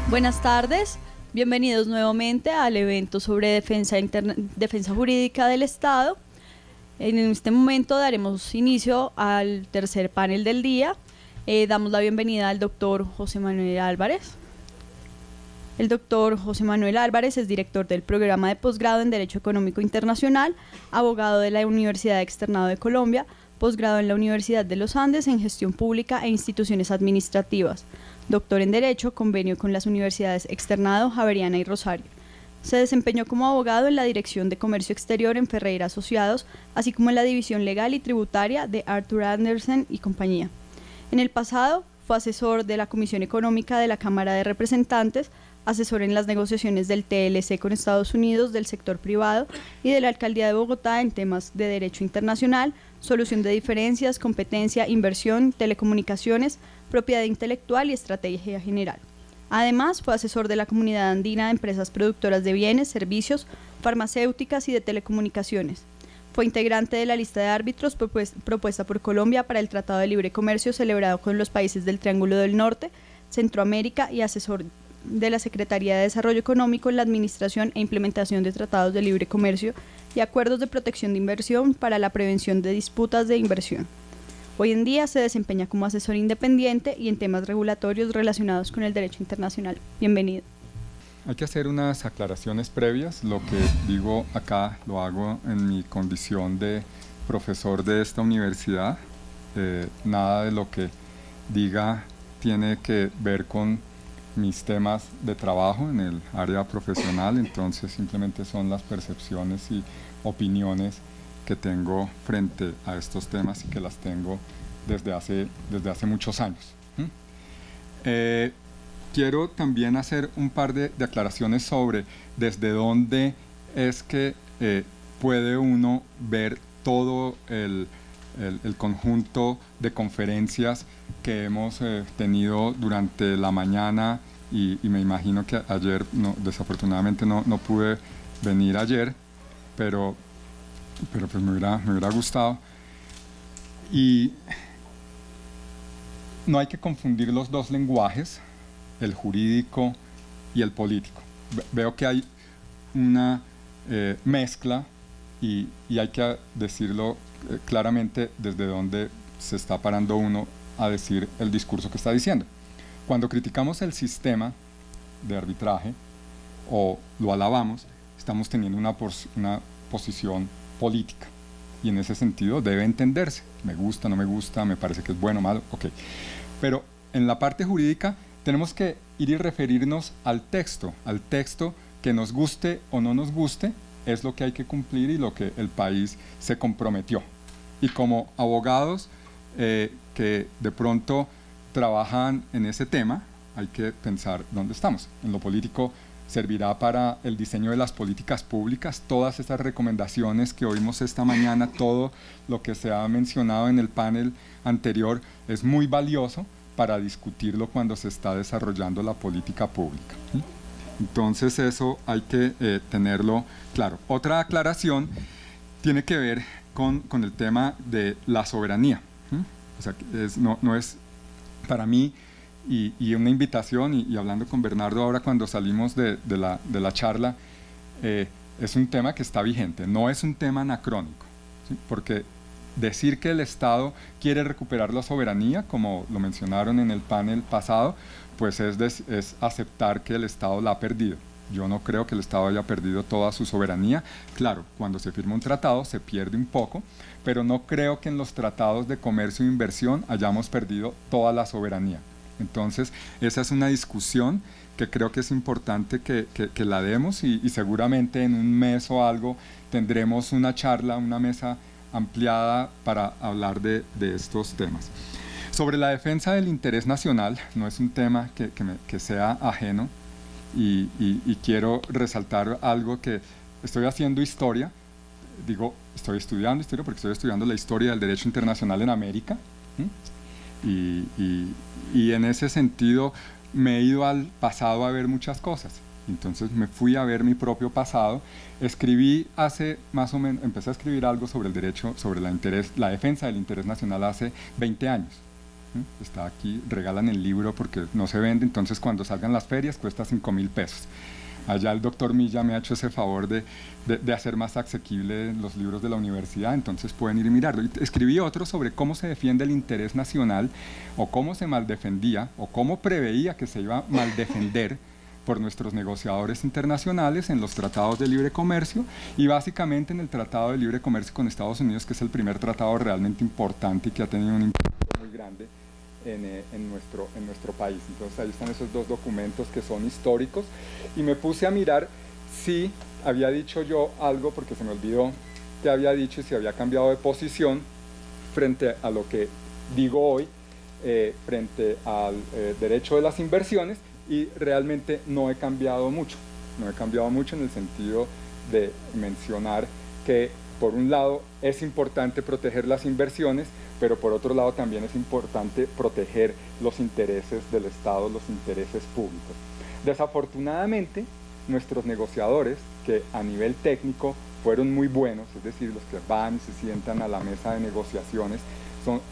Buenas tardes, bienvenidos nuevamente al evento sobre defensa jurídica del Estado. En este momento daremos inicio al tercer panel del día. Damos la bienvenida al doctor José Manuel Álvarez. El doctor José Manuel Álvarez es director del programa de posgrado en Derecho Económico Internacional, abogado de la Universidad Externado de Colombia, posgrado en la Universidad de los Andes en Gestión Pública e Instituciones Administrativas, doctor en Derecho, convenio con las universidades Externado, Javeriana y Rosario. Se desempeñó como abogado en la Dirección de Comercio Exterior en Ferreira Asociados, así como en la División Legal y Tributaria de Arthur Andersen y compañía. En el pasado, fue asesor de la Comisión Económica de la Cámara de Representantes, asesor en las negociaciones del TLC con Estados Unidos, del sector privado y de la Alcaldía de Bogotá en temas de derecho internacional, solución de diferencias, competencia, inversión, telecomunicaciones, propiedad intelectual y estrategia general. Además, fue asesor de la Comunidad Andina de Empresas Productoras de Bienes, Servicios, Farmacéuticas y de Telecomunicaciones. Fue integrante de la lista de árbitros propuesta por Colombia para el Tratado de Libre Comercio celebrado con los países del Triángulo del Norte, Centroamérica y asesor de la Secretaría de Desarrollo Económico en la administración e implementación de tratados de libre comercio y acuerdos de protección de inversión para la prevención de disputas de inversión. Hoy en día se desempeña como asesor independiente y en temas regulatorios relacionados con el derecho internacional. Bienvenido. Hay que hacer unas aclaraciones previas. Lo que digo acá lo hago en mi condición de profesor de esta universidad. Nada de lo que diga tiene que ver con mis temas de trabajo en el área profesional, entonces simplemente son las percepciones y opiniones que tengo frente a estos temas y que las tengo desde hace muchos años. Quiero también hacer un par de aclaraciones sobre desde dónde es que puede uno ver todo el conjunto de conferencias que hemos tenido durante la mañana y me imagino que ayer, desafortunadamente no pude venir ayer, pero pues me hubiera gustado. Y no hay que confundir los dos lenguajes, el jurídico y el político. Veo que hay una mezcla y hay que decirlo claramente desde donde se está parando uno a decir el discurso que está diciendo. Cuando criticamos el sistema de arbitraje o lo alabamos, estamos teniendo una posición política y en ese sentido debe entenderse. Me gusta, no me gusta, me parece que es bueno, malo, ok. Pero en la parte jurídica tenemos que ir y referirnos al texto que nos guste o no nos guste, es lo que hay que cumplir y lo que el país se comprometió. Y como abogados que de pronto trabajan en ese tema, hay que pensar dónde estamos. En lo político servirá para el diseño de las políticas públicas, todas estas recomendaciones que oímos esta mañana, todo lo que se ha mencionado en el panel anterior es muy valioso para discutirlo cuando se está desarrollando la política pública. Entonces eso hay que tenerlo claro. Otra aclaración tiene que ver con el tema de la soberanía. O sea, no es para mí, y una invitación, y hablando con Bernardo ahora cuando salimos de la charla, es un tema que está vigente, no es un tema anacrónico, ¿sí? Porque decir que el Estado quiere recuperar la soberanía, como lo mencionaron en el panel pasado, pues es aceptar que el Estado la ha perdido. Yo no creo que el Estado haya perdido toda su soberanía. Claro, cuando se firma un tratado se pierde un poco, pero no creo que en los tratados de comercio e inversión hayamos perdido toda la soberanía. Entonces, esa es una discusión que creo que es importante que la demos y seguramente en un mes o algo tendremos una charla, una mesa ampliada para hablar de estos temas. Sobre la defensa del interés nacional, no es un tema que sea ajeno. Y quiero resaltar algo que estoy haciendo historia, digo, estoy estudiando historia porque estoy estudiando la historia del derecho internacional en América, y en ese sentido me he ido al pasado a ver muchas cosas. Entonces me fui a ver mi propio pasado, escribí hace más o menos, empecé a escribir algo sobre el derecho, sobre la defensa del interés nacional hace 20 años. Está aquí, regalan el libro porque no se vende, entonces cuando salgan las ferias cuesta 5.000 pesos. Allá el doctor Milla me ha hecho ese favor de hacer más asequible los libros de la universidad, entonces pueden ir y mirarlo. Y escribí otro sobre cómo se defiende el interés nacional, o cómo se maldefendía, o cómo preveía que se iba a maldefender por nuestros negociadores internacionales en los tratados de libre comercio, y básicamente en el Tratado de Libre Comercio con Estados Unidos, que es el primer tratado realmente importante y que ha tenido un impacto muy grande en nuestro país. Entonces ahí están esos dos documentos que son históricos, y me puse a mirar si había dicho yo algo, porque se me olvidó que había dicho, y si había cambiado de posición frente a lo que digo hoy, frente al derecho de las inversiones, y realmente no he cambiado mucho. No he cambiado mucho en el sentido de mencionar que por un lado es importante proteger las inversiones, pero por otro lado también es importante proteger los intereses del Estado, los intereses públicos. Desafortunadamente, nuestros negociadores, que a nivel técnico fueron muy buenos, es decir, los que van y se sientan a la mesa de negociaciones,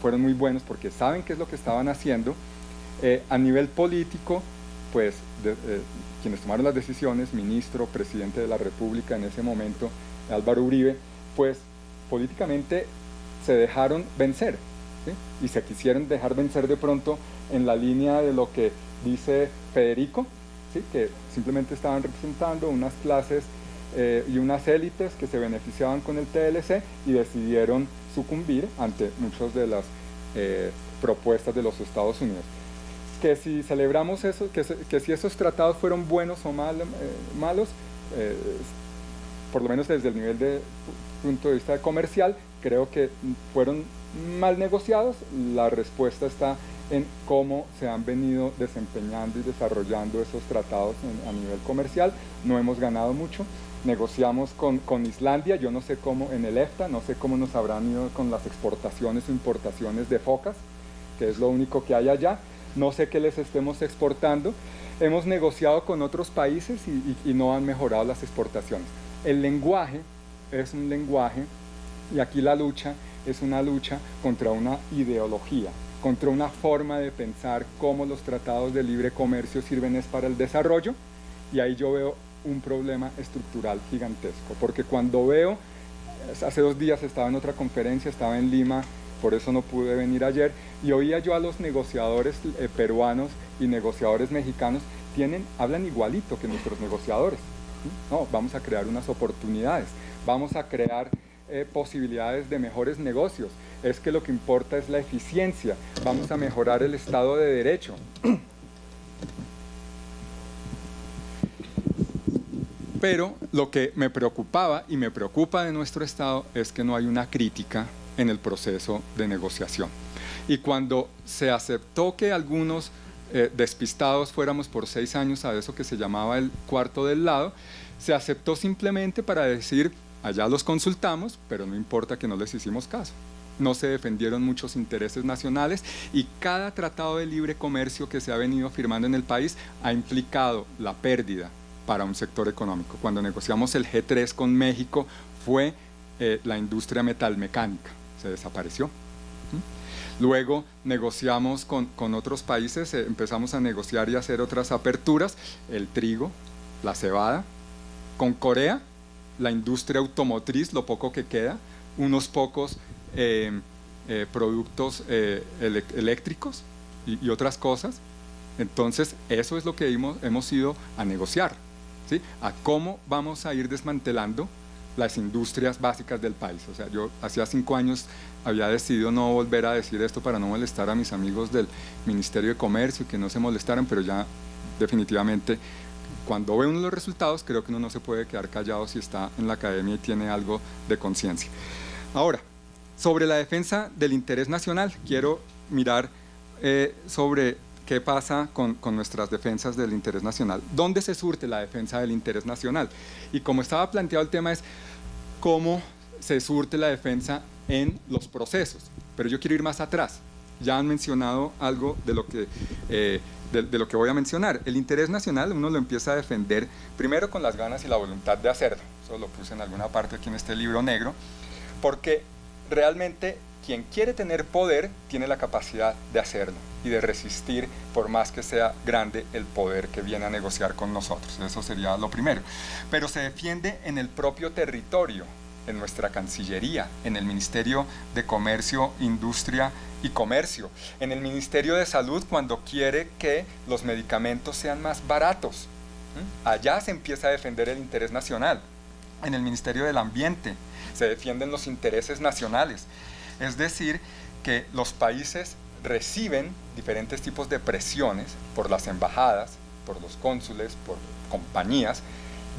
fueron muy buenos porque saben qué es lo que estaban haciendo. A nivel político, pues quienes tomaron las decisiones, ministro, presidente de la República en ese momento, Álvaro Uribe, pues políticamente se dejaron vencer, ¿sí? Y se quisieron dejar vencer de pronto en la línea de lo que dice Federico, ¿sí? Que simplemente estaban representando unas clases y unas élites que se beneficiaban con el TLC y decidieron sucumbir ante muchas de las propuestas de los Estados Unidos. Que si celebramos eso, que si esos tratados fueron buenos o malos, por lo menos desde el nivel de punto de vista comercial, creo que fueron mal negociados. La respuesta está en cómo se han venido desempeñando y desarrollando esos tratados a nivel comercial. No hemos ganado mucho. Negociamos con Islandia, yo no sé cómo en el EFTA, no sé cómo nos habrán ido con las exportaciones o importaciones de focas, que es lo único que hay allá. No sé qué les estemos exportando. Hemos negociado con otros países y no han mejorado las exportaciones. El lenguaje es un lenguaje, y aquí la lucha es una lucha contra una ideología, contra una forma de pensar cómo los tratados de libre comercio sirven es para el desarrollo, y ahí yo veo un problema estructural gigantesco, porque cuando veo, hace 2 días estaba en otra conferencia, estaba en Lima, por eso no pude venir ayer, y oía yo a los negociadores peruanos y negociadores mexicanos, hablan igualito que nuestros negociadores. No, vamos a crear unas oportunidades, vamos a crear posibilidades de mejores negocios, es que lo que importa es la eficiencia, vamos a mejorar el Estado de Derecho. Pero lo que me preocupaba y me preocupa de nuestro Estado es que no hay una crítica en el proceso de negociación. Y cuando se aceptó que algunos despistados fuéramos por 6 años a eso que se llamaba el cuarto del lado, se aceptó simplemente para decir, allá los consultamos, pero no importa que no les hicimos caso. No se defendieron muchos intereses nacionales, y cada tratado de libre comercio que se ha venido firmando en el país ha implicado la pérdida para un sector económico. Cuando negociamos el G3 con México fue la industria metalmecánica, se desapareció. Luego negociamos con otros países, empezamos a negociar y hacer otras aperturas, el trigo, la cebada. Con Corea, la industria automotriz, lo poco que queda, unos pocos productos eléctricos y otras cosas. Entonces, eso es lo que hemos ido a negociar, ¿sí? A cómo vamos a ir desmantelando las industrias básicas del país. O sea, yo hacía 5 años había decidido no volver a decir esto para no molestar a mis amigos del Ministerio de Comercio, que no se molestaran, pero ya definitivamente cuando ve uno los resultados, creo que uno no se puede quedar callado si está en la academia y tiene algo de conciencia. Ahora, sobre la defensa del interés nacional, quiero mirar sobre qué pasa con nuestras defensas del interés nacional. ¿Dónde se surte la defensa del interés nacional? Y como estaba planteado el tema es cómo se surte la defensa en los procesos. Pero yo quiero ir más atrás. Ya han mencionado algo de lo que voy a mencionar. El interés nacional uno lo empieza a defender primero con las ganas y la voluntad de hacerlo. Eso lo puse en alguna parte aquí en este libro negro, porque realmente quien quiere tener poder tiene la capacidad de hacerlo y de resistir por más que sea grande el poder que viene a negociar con nosotros. Eso sería lo primero. Pero se defiende en el propio territorio, en nuestra Cancillería, en el Ministerio de Comercio, Industria y Comercio, en el Ministerio de Salud cuando quiere que los medicamentos sean más baratos. Allá se empieza a defender el interés nacional. En el Ministerio del Ambiente se defienden los intereses nacionales. Es decir, que los países reciben diferentes tipos de presiones por las embajadas, por los cónsules, por compañías,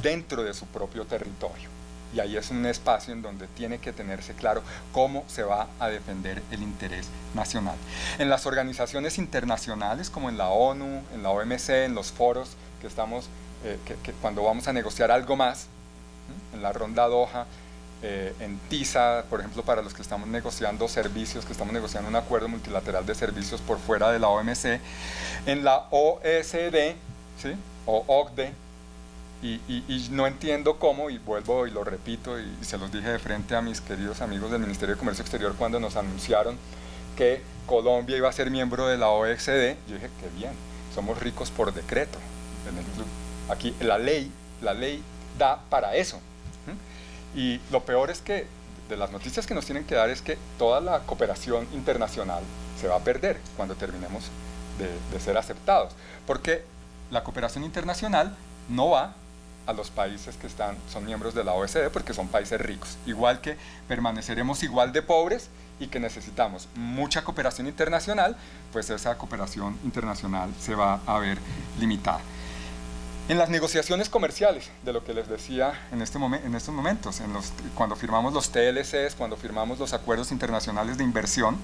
dentro de su propio territorio. Y ahí es un espacio en donde tiene que tenerse claro cómo se va a defender el interés nacional. En las organizaciones internacionales, como en la ONU, en la OMC, en los foros que estamos, que cuando vamos a negociar algo más, en la ronda Doha, en TISA, por ejemplo, para los que estamos negociando servicios, que estamos negociando un acuerdo multilateral de servicios por fuera de la OMC, en la OECD, ¿sí? O OCDE, y no entiendo cómo, y vuelvo y lo repito, y se los dije de frente a mis queridos amigos del Ministerio de Comercio Exterior cuando nos anunciaron que Colombia iba a ser miembro de la OECD, yo dije, qué bien, somos ricos por decreto en el club. Aquí la ley da para eso. Y lo peor es que, de las noticias que nos tienen que dar, es que toda la cooperación internacional se va a perder cuando terminemos de ser aceptados, porque la cooperación internacional no va a los países que son miembros de la OECD porque son países ricos, igual que permaneceremos igual de pobres y que necesitamos mucha cooperación internacional, pues esa cooperación internacional se va a ver limitada. En las negociaciones comerciales, de lo que les decía en estos momentos, cuando firmamos los TLCs, cuando firmamos los acuerdos internacionales de inversión,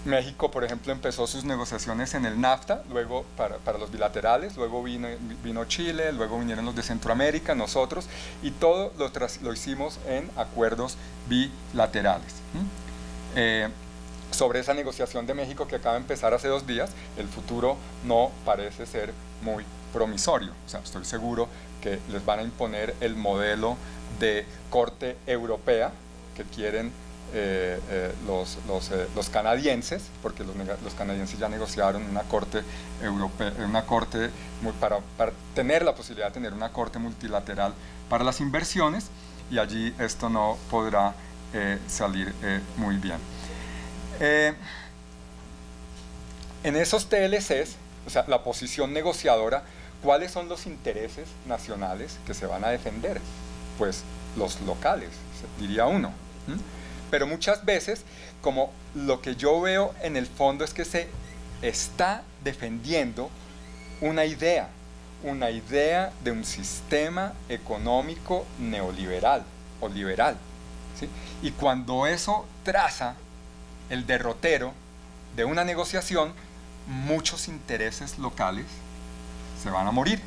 México, por ejemplo, empezó sus negociaciones en el NAFTA, luego para los bilaterales, luego vino Chile, luego vinieron los de Centroamérica, nosotros, y todo lo hicimos en acuerdos bilaterales. Sobre esa negociación de México que acaba de empezar hace 2 días, el futuro no parece ser muy promisorio. O sea, estoy seguro que les van a imponer el modelo de corte europea que quieren los canadienses, porque los canadienses ya negociaron una corte europea, para tener la posibilidad de tener una corte multilateral para las inversiones, y allí esto no podrá salir muy bien. En esos TLCs, o sea, la posición negociadora, ¿cuáles son los intereses nacionales que se van a defender? Pues los locales, diría uno. Pero muchas veces, como lo que yo veo en el fondo es que se está defendiendo una idea de un sistema económico neoliberal o liberal, ¿sí? Y cuando eso traza el derrotero de una negociación, muchos intereses locales se van a morir,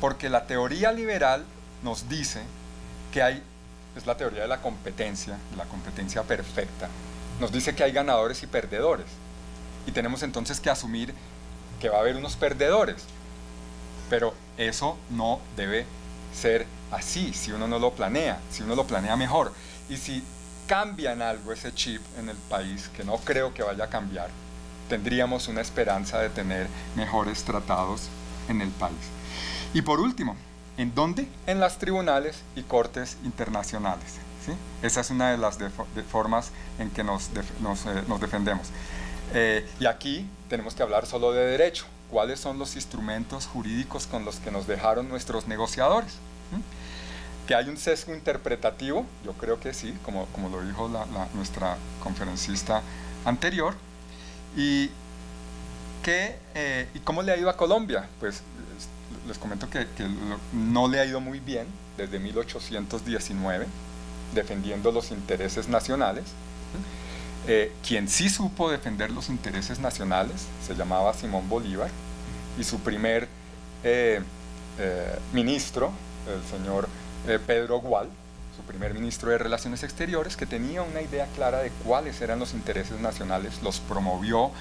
porque la teoría liberal nos dice que es la teoría de la competencia perfecta, nos dice que hay ganadores y perdedores, y tenemos entonces que asumir que va a haber unos perdedores, pero eso no debe ser así si uno no lo planea, si uno lo planea mejor, y si cambia en algo ese chip en el país, que no creo que vaya a cambiar, tendríamos una esperanza de tener mejores tratados en el país. Y por último, ¿en dónde? En las tribunales y cortes internacionales, ¿sí? Esa es una de las formas en que nos defendemos. Y aquí tenemos que hablar solo de derecho. ¿Cuáles son los instrumentos jurídicos con los que nos dejaron nuestros negociadores? ¿Que hay un sesgo interpretativo? Yo creo que sí, como lo dijo nuestra conferencista anterior. ¿Y cómo le ha ido a Colombia? Pues les comento que no le ha ido muy bien desde 1819, defendiendo los intereses nacionales. Quien sí supo defender los intereses nacionales se llamaba Simón Bolívar, y su primer ministro, el señor Pedro Gual, su primer ministro de Relaciones Exteriores, que tenía una idea clara de cuáles eran los intereses nacionales, los promovió.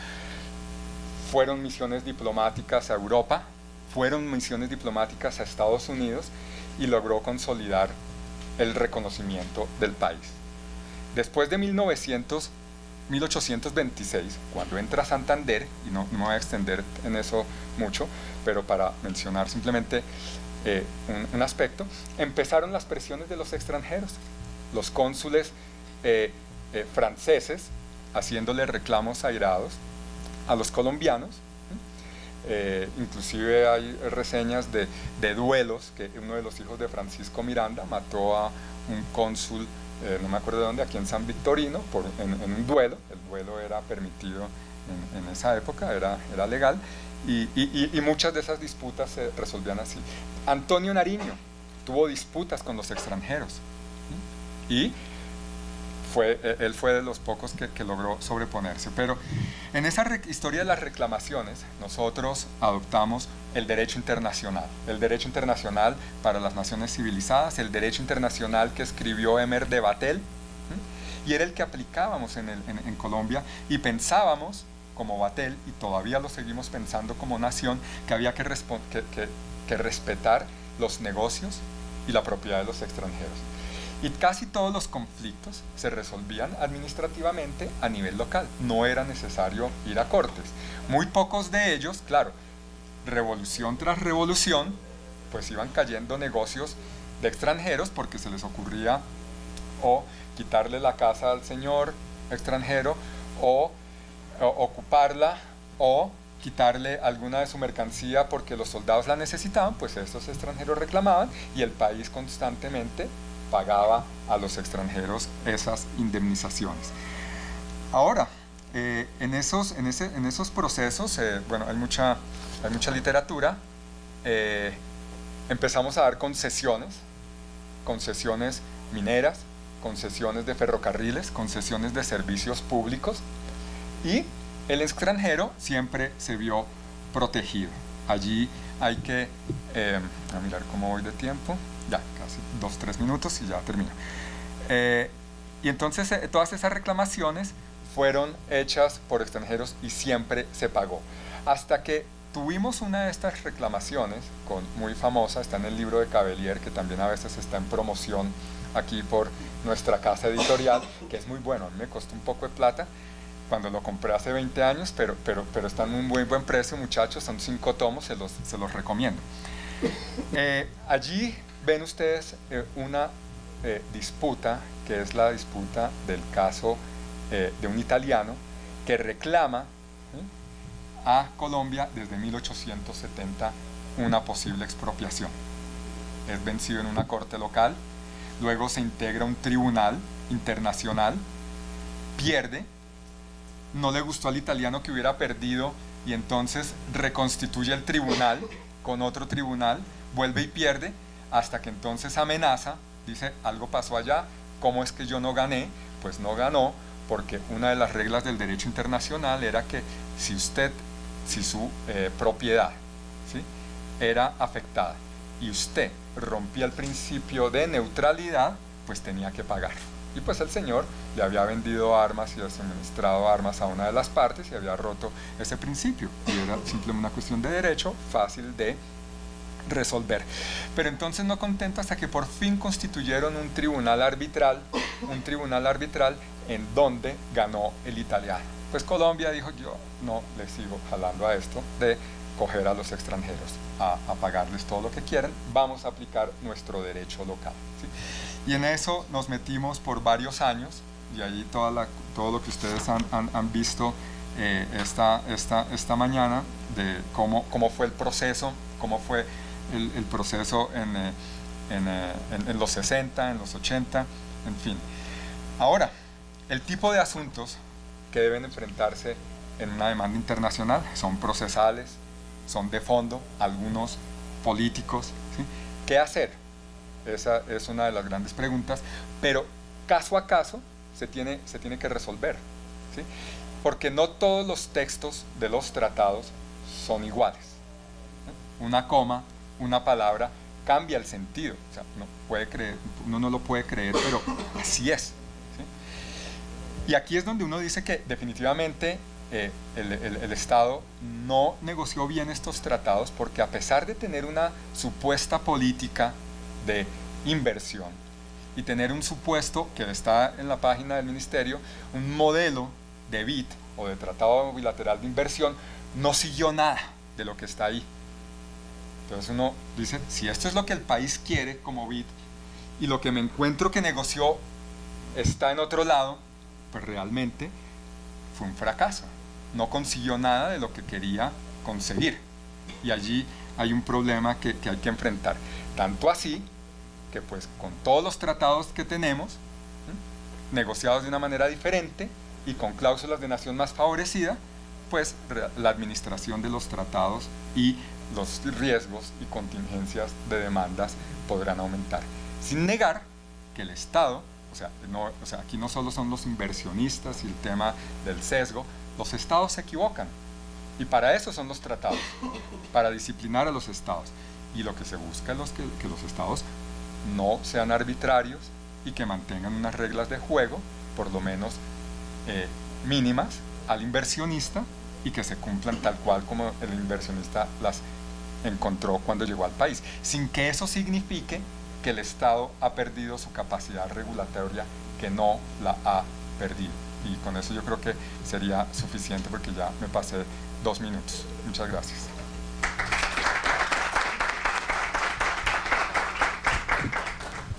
Fueron misiones diplomáticas a Europa, fueron misiones diplomáticas a Estados Unidos, y logró consolidar el reconocimiento del país. Después de 1826, cuando entra Santander, y no me voy a extender en eso mucho, pero para mencionar simplemente un aspecto, empezaron las presiones de los extranjeros, los cónsules franceses haciéndole reclamos airados a los colombianos. Inclusive hay reseñas de duelos, que uno de los hijos de Francisco Miranda mató a un cónsul, no me acuerdo de dónde, aquí en San Victorino, en un duelo. El duelo era permitido en esa época, era legal, y muchas de esas disputas se resolvían así. Antonio Nariño tuvo disputas con los extranjeros, y él fue de los pocos que logró sobreponerse. Pero en esa historia de las reclamaciones, nosotros adoptamos el derecho internacional para las naciones civilizadas, el derecho internacional que escribió Emer de Batel, y era el que aplicábamos en Colombia, y pensábamos como Batel, y todavía lo seguimos pensando como nación, que había que respetar los negocios y la propiedad de los extranjeros. Y casi todos los conflictos se resolvían administrativamente a nivel local, no era necesario ir a cortes. Muy pocos de ellos, claro, revolución tras revolución, pues iban cayendo negocios de extranjeros porque se les ocurría o quitarle la casa al señor extranjero, o ocuparla, o quitarle alguna de su mercancía porque los soldados la necesitaban. Pues estos extranjeros reclamaban y el país constantemente pagaba a los extranjeros esas indemnizaciones. Ahora, en esos procesos, bueno, hay mucha literatura. Empezamos a dar concesiones mineras, concesiones de ferrocarriles, concesiones de servicios públicos, y el extranjero siempre se vio protegido. Allí hay que, a mirar cómo voy de tiempo, ya casi 2-3 minutos y ya termino. Y entonces todas esas reclamaciones fueron hechas por extranjeros y siempre se pagó. Hasta que tuvimos una de estas reclamaciones, muy famosa, está en el libro de Cavelier, que también a veces está en promoción aquí por nuestra casa editorial, que es muy bueno. A mí me costó un poco de plata cuando lo compré hace 20 años, pero está en un muy buen precio, muchachos, son 5 tomos, se los recomiendo. Allí ven ustedes una disputa, que es la disputa del caso de un italiano que reclama a Colombia desde 1870 una posible expropiación. Es vencido en una corte local, luego se integra un tribunal internacional, pierde, no le gustó al italiano que hubiera perdido, y entonces reconstituye el tribunal con otro tribunal, vuelve y pierde, hasta que entonces amenaza, dice: algo pasó allá, ¿cómo es que yo no gané? Pues no ganó, porque una de las reglas del derecho internacional era que si su propiedad, ¿sí?, era afectada y usted rompía el principio de neutralidad, pues tenía que pagar. Y pues el señor le había vendido armas y suministrado armas a una de las partes y había roto ese principio, y era simplemente una cuestión de derecho fácil de resolver. Pero entonces, no contento, hasta que por fin constituyeron un tribunal arbitral en donde ganó el italiano. Pues Colombia dijo: yo no le sigo jalando a esto de coger a los extranjeros a pagarles todo lo que quieren, vamos a aplicar nuestro derecho local, ¿sí? Y en eso nos metimos por varios años, y ahí todo lo que ustedes han visto esta mañana, de cómo fue el proceso, cómo fue el proceso en los 60, en los 80, en fin. Ahora, el tipo de asuntos que deben enfrentarse en una demanda internacional son procesales, son de fondo, algunos políticos, ¿sí? ¿Qué hacer? Esa es una de las grandes preguntas, pero caso a caso se tiene que resolver, ¿sí? Porque no todos los textos de los tratados son iguales, ¿sí? Una coma, una palabra cambia el sentido, o sea, uno no lo puede creer, pero así es, ¿sí? Y aquí es donde uno dice que definitivamente el Estado no negoció bien estos tratados, porque a pesar de tener una supuesta política de inversión, y tener un supuesto que está en la página del ministerio, un modelo de BID o de Tratado Bilateral de Inversión, no siguió nada de lo que está ahí. Entonces uno dice, si esto es lo que el país quiere como BID y lo que me encuentro que negoció está en otro lado, pues realmente fue un fracaso. No consiguió nada de lo que quería conseguir. Y allí hay un problema que hay que enfrentar. Tanto así que pues con todos los tratados que tenemos, negociados de una manera diferente y con cláusulas de nación más favorecida, pues la administración de los tratados y los riesgos y contingencias de demandas podrán aumentar. Sin negar que el Estado, o sea, aquí no solo son los inversionistas y el tema del sesgo, los Estados se equivocan. Y para eso son los tratados, para disciplinar a los Estados. Y lo que se busca es que los Estados no sean arbitrarios y que mantengan unas reglas de juego, por lo menos mínimas, al inversionista, y que se cumplan tal cual como el inversionista las encontró cuando llegó al país, sin que eso signifique que el Estado ha perdido su capacidad regulatoria, que no la ha perdido. Y con eso yo creo que sería suficiente porque ya me pasé 2 minutos. Muchas gracias.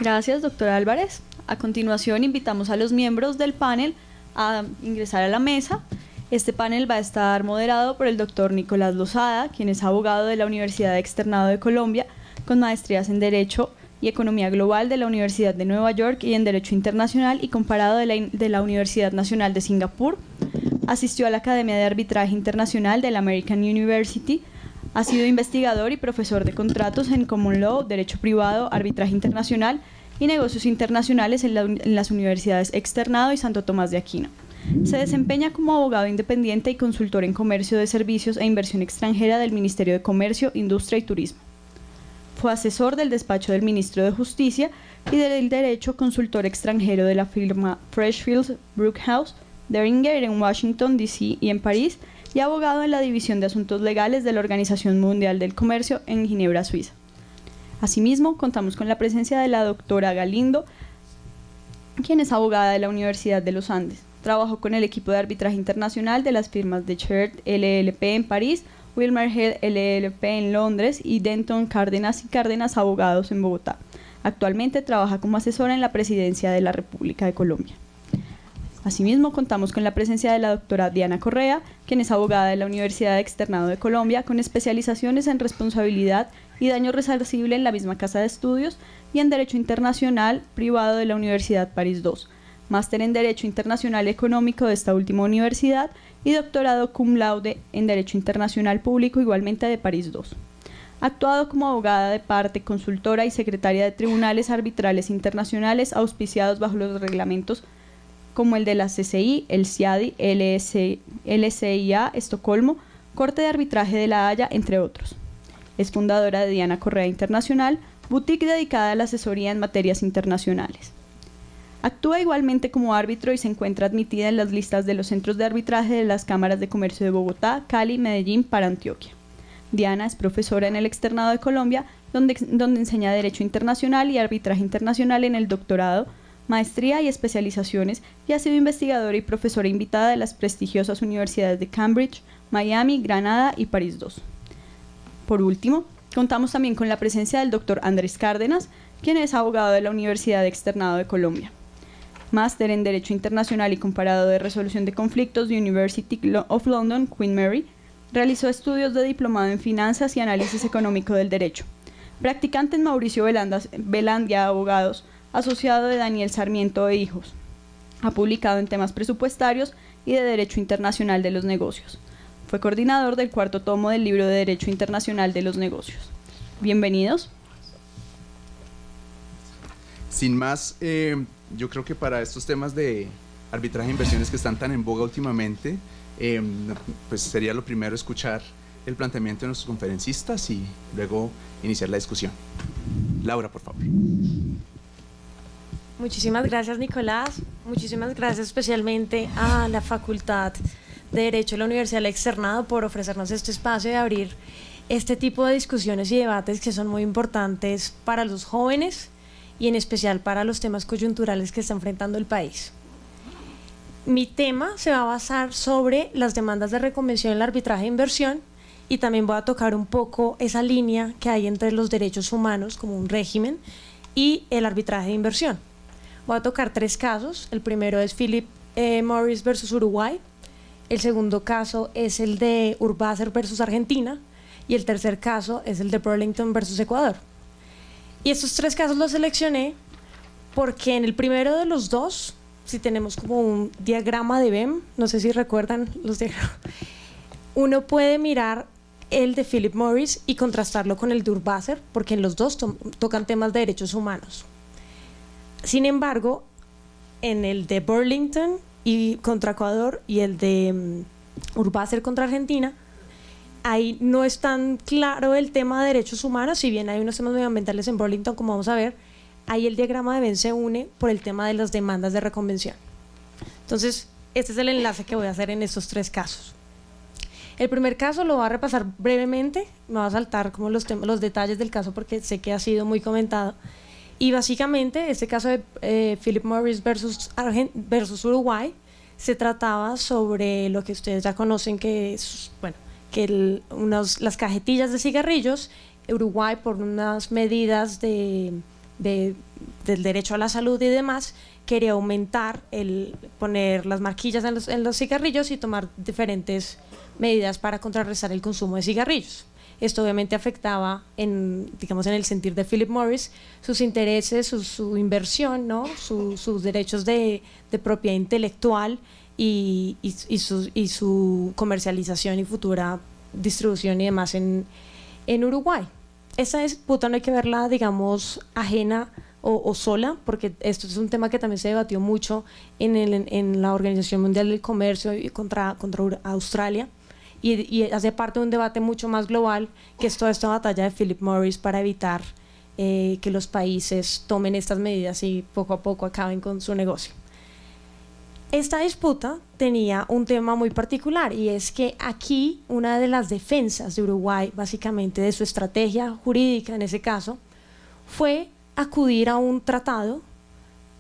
Gracias, doctor Álvarez. A continuación invitamos a los miembros del panel a ingresar a la mesa. Este panel va a estar moderado por el doctor Nicolás Lozada, quien es abogado de la Universidad Externado de Colombia, con maestrías en Derecho y Economía Global de la Universidad de Nueva York y en Derecho Internacional y comparado de la Universidad Nacional de Singapur. Asistió a la Academia de Arbitraje Internacional de la American University. Ha sido investigador y profesor de contratos en Common Law, Derecho Privado, Arbitraje Internacional y Negocios Internacionales en las Universidades Externado y Santo Tomás de Aquino. Se desempeña como abogado independiente y consultor en comercio de servicios e inversión extranjera del Ministerio de Comercio, Industria y Turismo. Fue asesor del despacho del Ministro de Justicia y del Derecho, consultor extranjero de la firma Freshfields Brookhouse, Deringer en Washington, D.C. y en París, y abogado en la División de Asuntos Legales de la Organización Mundial del Comercio en Ginebra, Suiza. Asimismo, contamos con la presencia de la doctora Galindo, quien es abogada de la Universidad de los Andes. Trabajó con el equipo de arbitraje internacional de las firmas de Chert LLP en París, Wilmer Hill LLP en Londres y Denton Cárdenas y Cárdenas Abogados en Bogotá. Actualmente trabaja como asesora en la Presidencia de la República de Colombia. Asimismo, contamos con la presencia de la doctora Diana Correa, quien es abogada de la Universidad Externado de Colombia, con especializaciones en responsabilidad y daño resarcible en la misma casa de estudios y en Derecho Internacional Privado de la Universidad París II, máster en Derecho Internacional Económico de esta última universidad y doctorado cum laude en Derecho Internacional Público igualmente de París II. Ha actuado como abogada de parte, consultora y secretaria de tribunales arbitrales internacionales auspiciados bajo los reglamentos como el de la CCI, el CIADI, LCIA, Estocolmo, Corte de Arbitraje de La Haya, entre otros. Es fundadora de Diana Correa Internacional, boutique dedicada a la asesoría en materias internacionales. Actúa igualmente como árbitro y se encuentra admitida en las listas de los centros de arbitraje de las cámaras de comercio de Bogotá, Cali, Medellín, para Antioquia. Diana es profesora en el Externado de Colombia, donde enseña Derecho Internacional y Arbitraje Internacional en el doctorado, maestría y especializaciones, y ha sido investigadora y profesora invitada de las prestigiosas universidades de Cambridge, Miami, Granada y París II. Por último, contamos también con la presencia del doctor Andrés Cárdenas, quien es abogado de la Universidad Externado de Colombia. Máster en Derecho Internacional y Comparado de Resolución de Conflictos de University of London, Queen Mary. Realizó estudios de diplomado en Finanzas y Análisis Económico del Derecho. Practicante en Mauricio Velandia Abogados, asociado de Daniel Sarmiento e Hijos. Ha publicado en temas presupuestarios y de Derecho Internacional de los Negocios. Fue coordinador del 4º tomo del libro de Derecho Internacional de los Negocios. Bienvenidos. Sin más, yo creo que para estos temas de arbitraje de inversiones que están tan en boga últimamente, pues sería lo primero escuchar el planteamiento de nuestros conferencistas y luego iniciar la discusión. Laura, por favor. Muchísimas gracias, Nicolás. Muchísimas gracias especialmente a la Facultad de Derecho de la Universidad del Externado por ofrecernos este espacio de abrir este tipo de discusiones y debates que son muy importantes para los jóvenes y en especial para los temas coyunturales que está enfrentando el país. Mi tema se va a basar sobre las demandas de reconvención en el arbitraje de inversión, y también voy a tocar un poco esa línea que hay entre los derechos humanos como un régimen y el arbitraje de inversión. Voy a tocar 3 casos. El primero es Philip Morris versus Uruguay, el segundo caso es el de Urbaser versus Argentina, y el tercer caso es el de Burlington versus Ecuador. Y estos 3 casos los seleccioné porque en el primero de los dos, si tenemos como un diagrama de Venn, no sé si recuerdan los diagramas, uno puede mirar el de Philip Morris y contrastarlo con el de Urbaser, porque en los dos tocan temas de derechos humanos. Sin embargo, en el de Burlington y contra Ecuador y el de Urbaser contra Argentina, ahí no es tan claro el tema de derechos humanos, si bien hay unos temas medioambientales en Burlington, como vamos a ver, ahí el diagrama de Venn se une por el tema de las demandas de reconvención. Entonces, este es el enlace que voy a hacer en estos 3 casos. El primer caso lo voy a repasar brevemente, me voy a saltar como los detalles del caso porque sé que ha sido muy comentado. Y básicamente, este caso de Philip Morris versus Uruguay se trataba sobre lo que ustedes ya conocen, que es, bueno, que las cajetillas de cigarrillos, Uruguay por unas medidas del derecho a la salud y demás, quería aumentar poner las marquillas en los cigarrillos y tomar diferentes medidas para contrarrestar el consumo de cigarrillos. Esto obviamente afectaba digamos, en el sentir de Philip Morris, sus intereses, su inversión, ¿no? sus derechos de propiedad intelectual y su comercialización y futura distribución y demás en Uruguay. Esa disputa no hay que verla, digamos, ajena o sola, porque esto es un tema que también se debatió mucho en la Organización Mundial del Comercio y contra Australia, y hace parte de un debate mucho más global, que es toda esta batalla de Philip Morris para evitar que los países tomen estas medidas y poco a poco acaben con su negocio. Esta disputa tenía un tema muy particular, y es que aquí una de las defensas de Uruguay, básicamente de su estrategia jurídica en ese caso, fue acudir a un tratado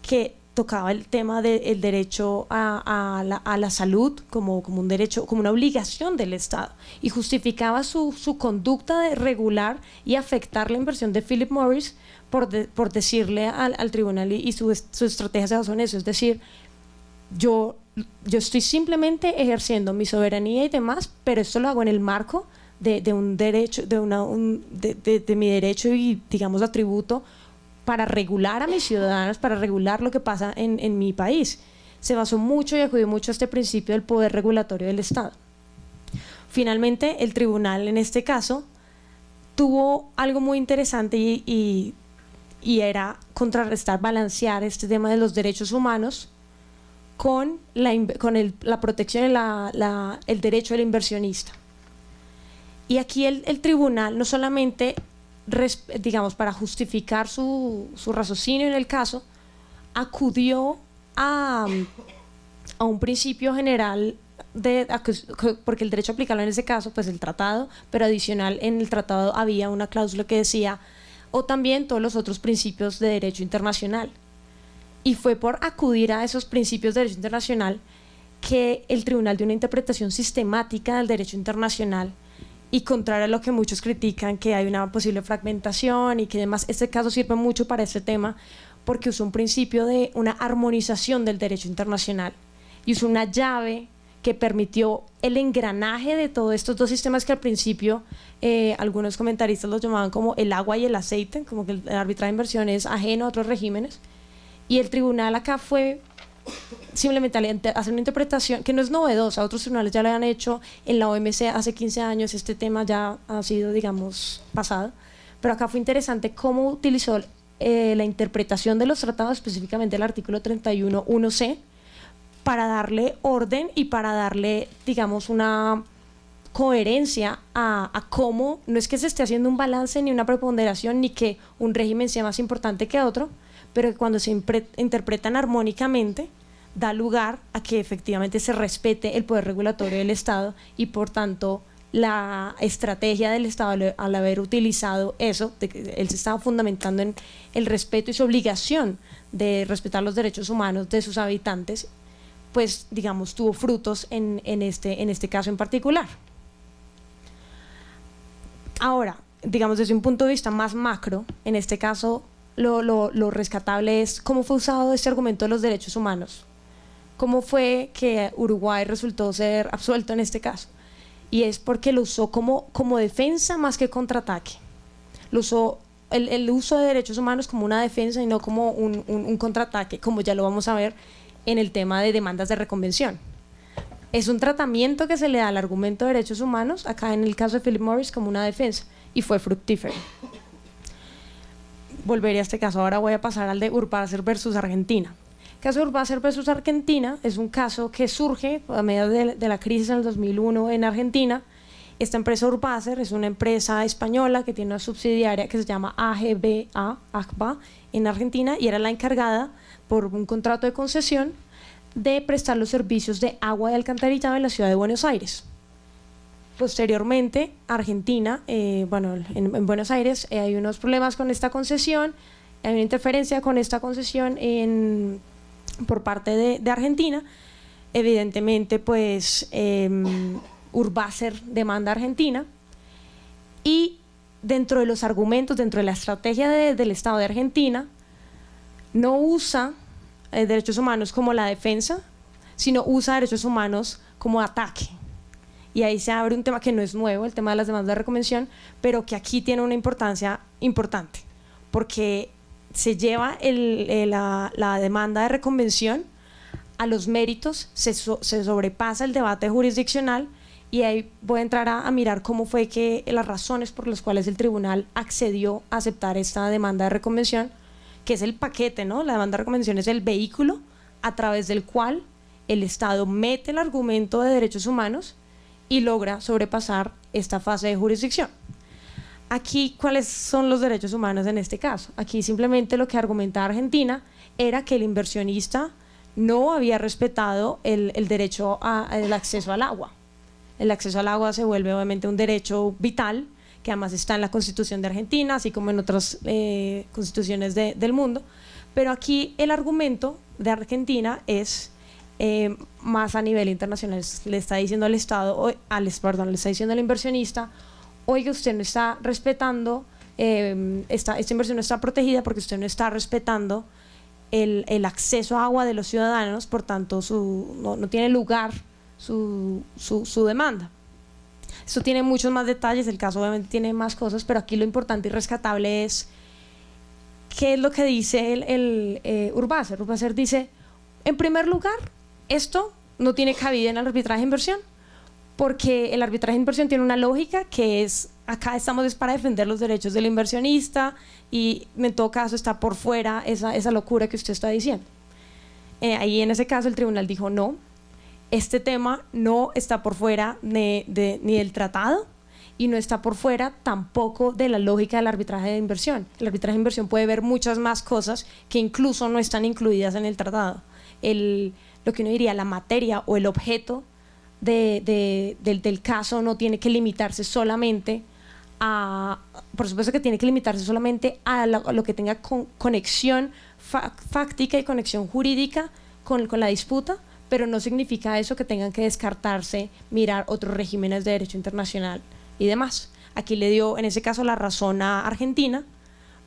que tocaba el tema del derecho a la salud como un derecho, como una obligación del Estado, y justificaba su conducta de regular y afectar la inversión de Philip Morris por decirle al tribunal, y su estrategia se basó en eso, es decir, yo estoy simplemente ejerciendo mi soberanía y demás, pero esto lo hago en el marco de un derecho, de mi derecho y, digamos, atributo para regular a mis ciudadanos, para regular lo que pasa en mi país. Se basó mucho y acudió mucho a este principio del poder regulatorio del Estado. Finalmente, el tribunal en este caso tuvo algo muy interesante y era contrarrestar, balancear este tema de los derechos humanos con la protección y el derecho del inversionista. Y aquí el tribunal no solamente, digamos, para justificar su raciocinio en el caso, acudió a un principio general porque el derecho aplicable en ese caso, pues el tratado, pero adicional en el tratado había una cláusula que decía, o también todos los otros principios de derecho internacional. Y fue por acudir a esos principios de derecho internacional que el tribunal dio una interpretación sistemática del derecho internacional, y contrario a lo que muchos critican, que hay una posible fragmentación y que además este caso sirve mucho para este tema porque usó un principio de una armonización del derecho internacional y usó una llave que permitió el engranaje de todos estos dos sistemas que al principio algunos comentaristas los llamaban como el agua y el aceite, como que el arbitraje de inversión es ajeno a otros regímenes, y el tribunal acá fue simplemente hacer una interpretación que no es novedosa, otros tribunales ya lo han hecho en la OMC hace 15 años, este tema ya ha sido, digamos, pasado, pero acá fue interesante cómo utilizó la interpretación de los tratados, específicamente el artículo 31.1c, para darle orden y para darle, digamos, una coherencia a cómo, no es que se esté haciendo un balance ni una preponderación ni que un régimen sea más importante que otro, pero que cuando se interpretan armónicamente da lugar a que efectivamente se respete el poder regulatorio del Estado y por tanto la estrategia del Estado al haber utilizado eso, de que él se estaba fundamentando en el respeto y su obligación de respetar los derechos humanos de sus habitantes, pues digamos tuvo frutos en este caso en particular. Ahora, digamos desde un punto de vista más macro, en este caso lo rescatable es cómo fue usado este argumento de los derechos humanos, cómo fue que Uruguay resultó ser absuelto en este caso, y es porque lo usó como defensa más que contraataque. Lo usó el uso de derechos humanos como una defensa y no como un contraataque, como ya lo vamos a ver en el tema de demandas de reconvención. Es un tratamiento que se le da al argumento de derechos humanos, acá en el caso de Philip Morris, como una defensa, y fue fructífero. Volveré a este caso, ahora voy a pasar al de Urbacer versus Argentina. El caso de Urbacer versus Argentina es un caso que surge a mediados de la crisis en el 2001 en Argentina. Esta empresa Urbacer es una empresa española que tiene una subsidiaria que se llama AGBA en Argentina, y era la encargada por un contrato de concesión de prestar los servicios de agua y alcantarillado en la ciudad de Buenos Aires. Posteriormente, Argentina, en Buenos Aires hay unos problemas con esta concesión, hay una interferencia con esta concesión por parte de Argentina. Evidentemente, pues Urbacer demanda a Argentina, y dentro de los argumentos, dentro de la estrategia del Estado de Argentina, no usa derechos humanos como la defensa, sino usa derechos humanos como ataque. Y ahí se abre un tema que no es nuevo, el tema de las demandas de reconvención, pero que aquí tiene una importancia importante, porque se lleva la demanda de reconvención a los méritos, se sobrepasa el debate jurisdiccional, y ahí voy a entrar a mirar cómo fue que las razones por las cuales el tribunal accedió a aceptar esta demanda de reconvención, que es el paquete, ¿no? La demanda de reconvención es el vehículo a través del cual el Estado mete el argumento de derechos humanos y logra sobrepasar esta fase de jurisdicción. Aquí, ¿cuáles son los derechos humanos en este caso? Aquí simplemente lo que argumenta Argentina era que el inversionista no había respetado el derecho al acceso al agua. El acceso al agua se vuelve obviamente un derecho vital, que además está en la Constitución de Argentina, así como en otras constituciones del mundo, pero aquí el argumento de Argentina es más a nivel internacional. Le está diciendo al Estado, le está diciendo al inversionista: oiga, usted no está respetando, esta inversión no está protegida porque usted no está respetando el acceso a agua de los ciudadanos, por tanto no tiene lugar su demanda. Esto tiene muchos más detalles, el caso obviamente tiene más cosas, pero aquí lo importante y rescatable es qué es lo que dice el Urbacer. Urbacer dice, en primer lugar, esto no tiene cabida en el arbitraje de inversión, porque el arbitraje de inversión tiene una lógica que es, acá estamos para defender los derechos del inversionista, y en todo caso está por fuera esa locura que usted está diciendo. Ahí en ese caso el tribunal dijo no, este tema no está por fuera ni del tratado, y no está por fuera tampoco de la lógica del arbitraje de inversión. El arbitraje de inversión puede ver muchas más cosas que incluso no están incluidas en el tratado. Lo que uno diría, la materia o el objeto del caso no tiene que limitarse solamente por supuesto que tiene que limitarse solamente a lo que tenga conexión fáctica y conexión jurídica con la disputa, pero no significa eso que tengan que descartarse, mirar otros regímenes de derecho internacional y demás. Aquí le dio en ese caso la razón a Argentina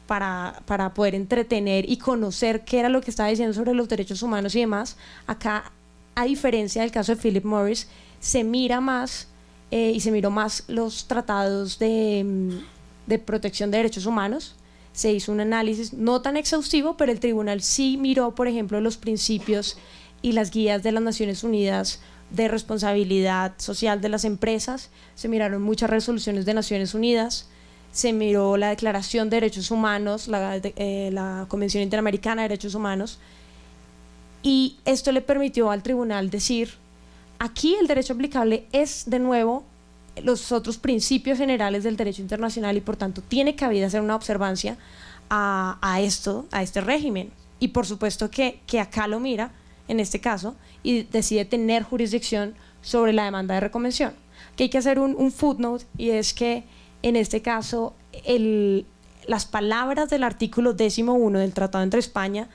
para poder entretener y conocer qué era lo que estaba diciendo sobre los derechos humanos y demás. Acá, a diferencia del caso de Philip Morris, se mira más y se miró más los tratados de protección de derechos humanos. Se hizo un análisis no tan exhaustivo, pero el tribunal sí miró, por ejemplo, los principios y las guías de las Naciones Unidas de responsabilidad social de las empresas. Se miraron muchas resoluciones de Naciones Unidas, se miró la Declaración de Derechos Humanos, la Convención Interamericana de Derechos Humanos, y esto le permitió al tribunal decir, aquí el derecho aplicable es de nuevo los otros principios generales del derecho internacional, y por tanto tiene cabida hacer una observancia a este régimen, y por supuesto que acá lo mira en este caso y decide tener jurisdicción sobre la demanda de reconvención. que hay que hacer un footnote, y es que en este caso las palabras del artículo 11 del Tratado entre España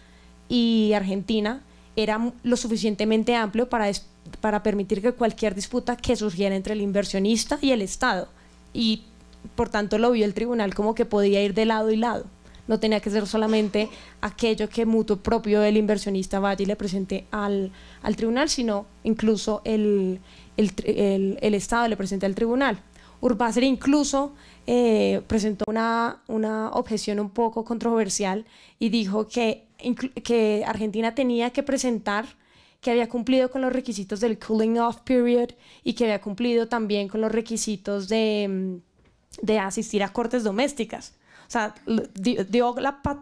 y Argentina era lo suficientemente amplio para permitir que cualquier disputa que surgiera entre el inversionista y el Estado, y por tanto lo vio el tribunal como que podía ir de lado y lado, no tenía que ser solamente aquello que mutuo propio del inversionista vaya y le presente al tribunal, sino incluso el Estado le presente al tribunal. Urbaser incluso presentó una objeción un poco controversial y dijo que Argentina tenía que presentar que había cumplido con los requisitos del cooling off period y que había cumplido también con los requisitos de asistir a cortes domésticas. O sea, dio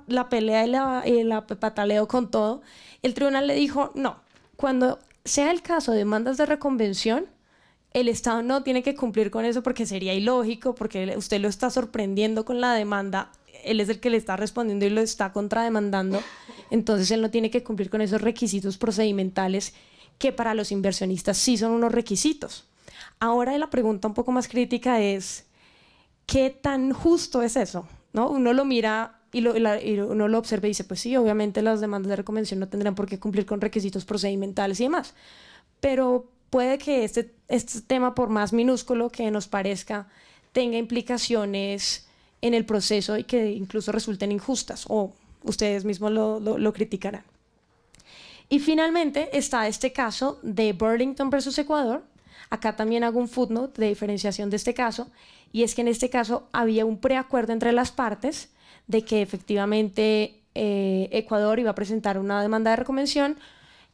la pelea y la pataleo con todo. El tribunal le dijo, no, cuando sea el caso de demandas de reconvención, el Estado no tiene que cumplir con eso porque sería ilógico, porque usted lo está sorprendiendo con la demanda, él es el que le está respondiendo y lo está contrademandando, entonces él no tiene que cumplir con esos requisitos procedimentales que para los inversionistas sí son unos requisitos. Ahora la pregunta un poco más crítica es, ¿qué tan justo es eso? ¿No? Uno lo mira y uno lo observa y dice, pues sí, obviamente las demandas de reconvención no tendrán por qué cumplir con requisitos procedimentales y demás, pero puede que este tema, por más minúsculo que nos parezca, tenga implicaciones en el proceso y que incluso resulten injustas, o ustedes mismos lo criticarán. Y finalmente está este caso de Burlington versus Ecuador. Acá también hago un footnote de diferenciación de este caso, y es que en este caso había un preacuerdo entre las partes de que efectivamente Ecuador iba a presentar una demanda de reconvención,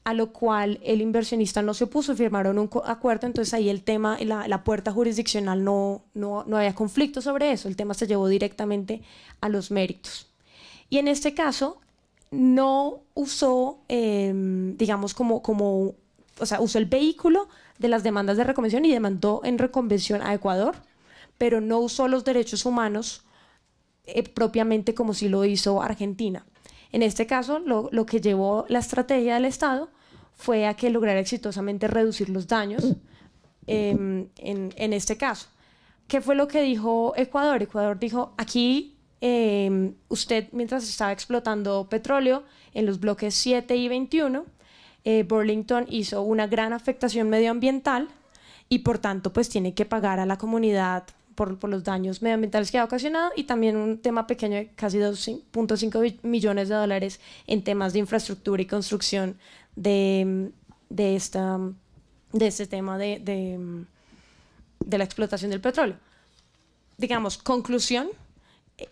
a lo cual el inversionista no se opuso, firmaron un acuerdo, entonces ahí el tema, la puerta jurisdiccional no había conflicto sobre eso, el tema se llevó directamente a los méritos. Y en este caso no usó, digamos, o sea, usó el vehículo de las demandas de reconvención y demandó en reconvención a Ecuador, pero no usó los derechos humanos propiamente como sí lo hizo Argentina. En este caso, lo que llevó la estrategia del Estado fue a que lograra exitosamente reducir los daños en este caso. ¿Qué fue lo que dijo Ecuador? Ecuador dijo, aquí usted, mientras estaba explotando petróleo en los bloques 7 y 21, Burlington hizo una gran afectación medioambiental y por tanto pues tiene que pagar a la comunidad por los daños medioambientales que ha ocasionado, y también un tema pequeño de casi 2.5 millones de dólares en temas de infraestructura y construcción de este tema de la explotación del petróleo. Digamos, conclusión,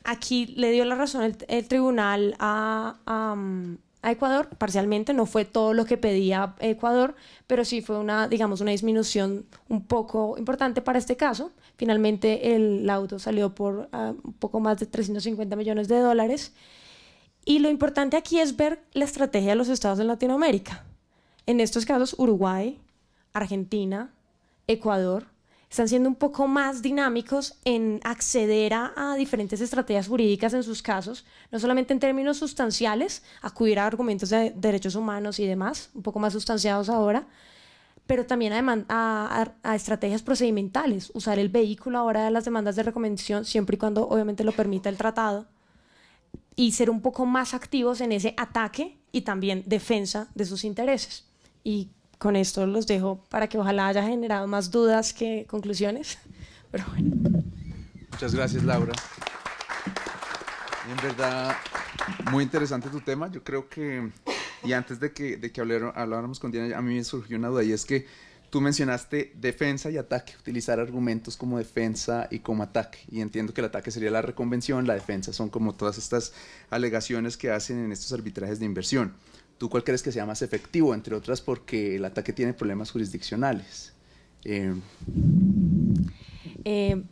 aquí le dio la razón el tribunal a Ecuador, parcialmente, no fue todo lo que pedía Ecuador, pero sí fue una disminución un poco importante para este caso. Finalmente el auto salió por un poco más de 350 millones de dólares. Y lo importante aquí es ver la estrategia de los estados en Latinoamérica. En estos casos, Uruguay, Argentina, Ecuador, están siendo un poco más dinámicos en acceder a diferentes estrategias jurídicas en sus casos, no solamente en términos sustanciales, acudir a argumentos de derechos humanos y demás, un poco más sustanciados ahora, pero también a estrategias procedimentales, usar el vehículo ahora de las demandas de reconvención, siempre y cuando obviamente lo permita el tratado, y ser un poco más activos en ese ataque y también defensa de sus intereses. Y con esto los dejo para que ojalá haya generado más dudas que conclusiones. Pero bueno. Muchas gracias, Laura. En verdad, muy interesante tu tema. Yo creo que, y antes de que habláramos con Diana, a mí me surgió una duda, y es que tú mencionaste defensa y ataque, utilizar argumentos como defensa y como ataque. Y entiendo que el ataque sería la reconvención, la defensa son como todas estas alegaciones que hacen en estos arbitrajes de inversión. ¿Tú cuál crees que sea más efectivo? Entre otras porque el ataque tiene problemas jurisdiccionales.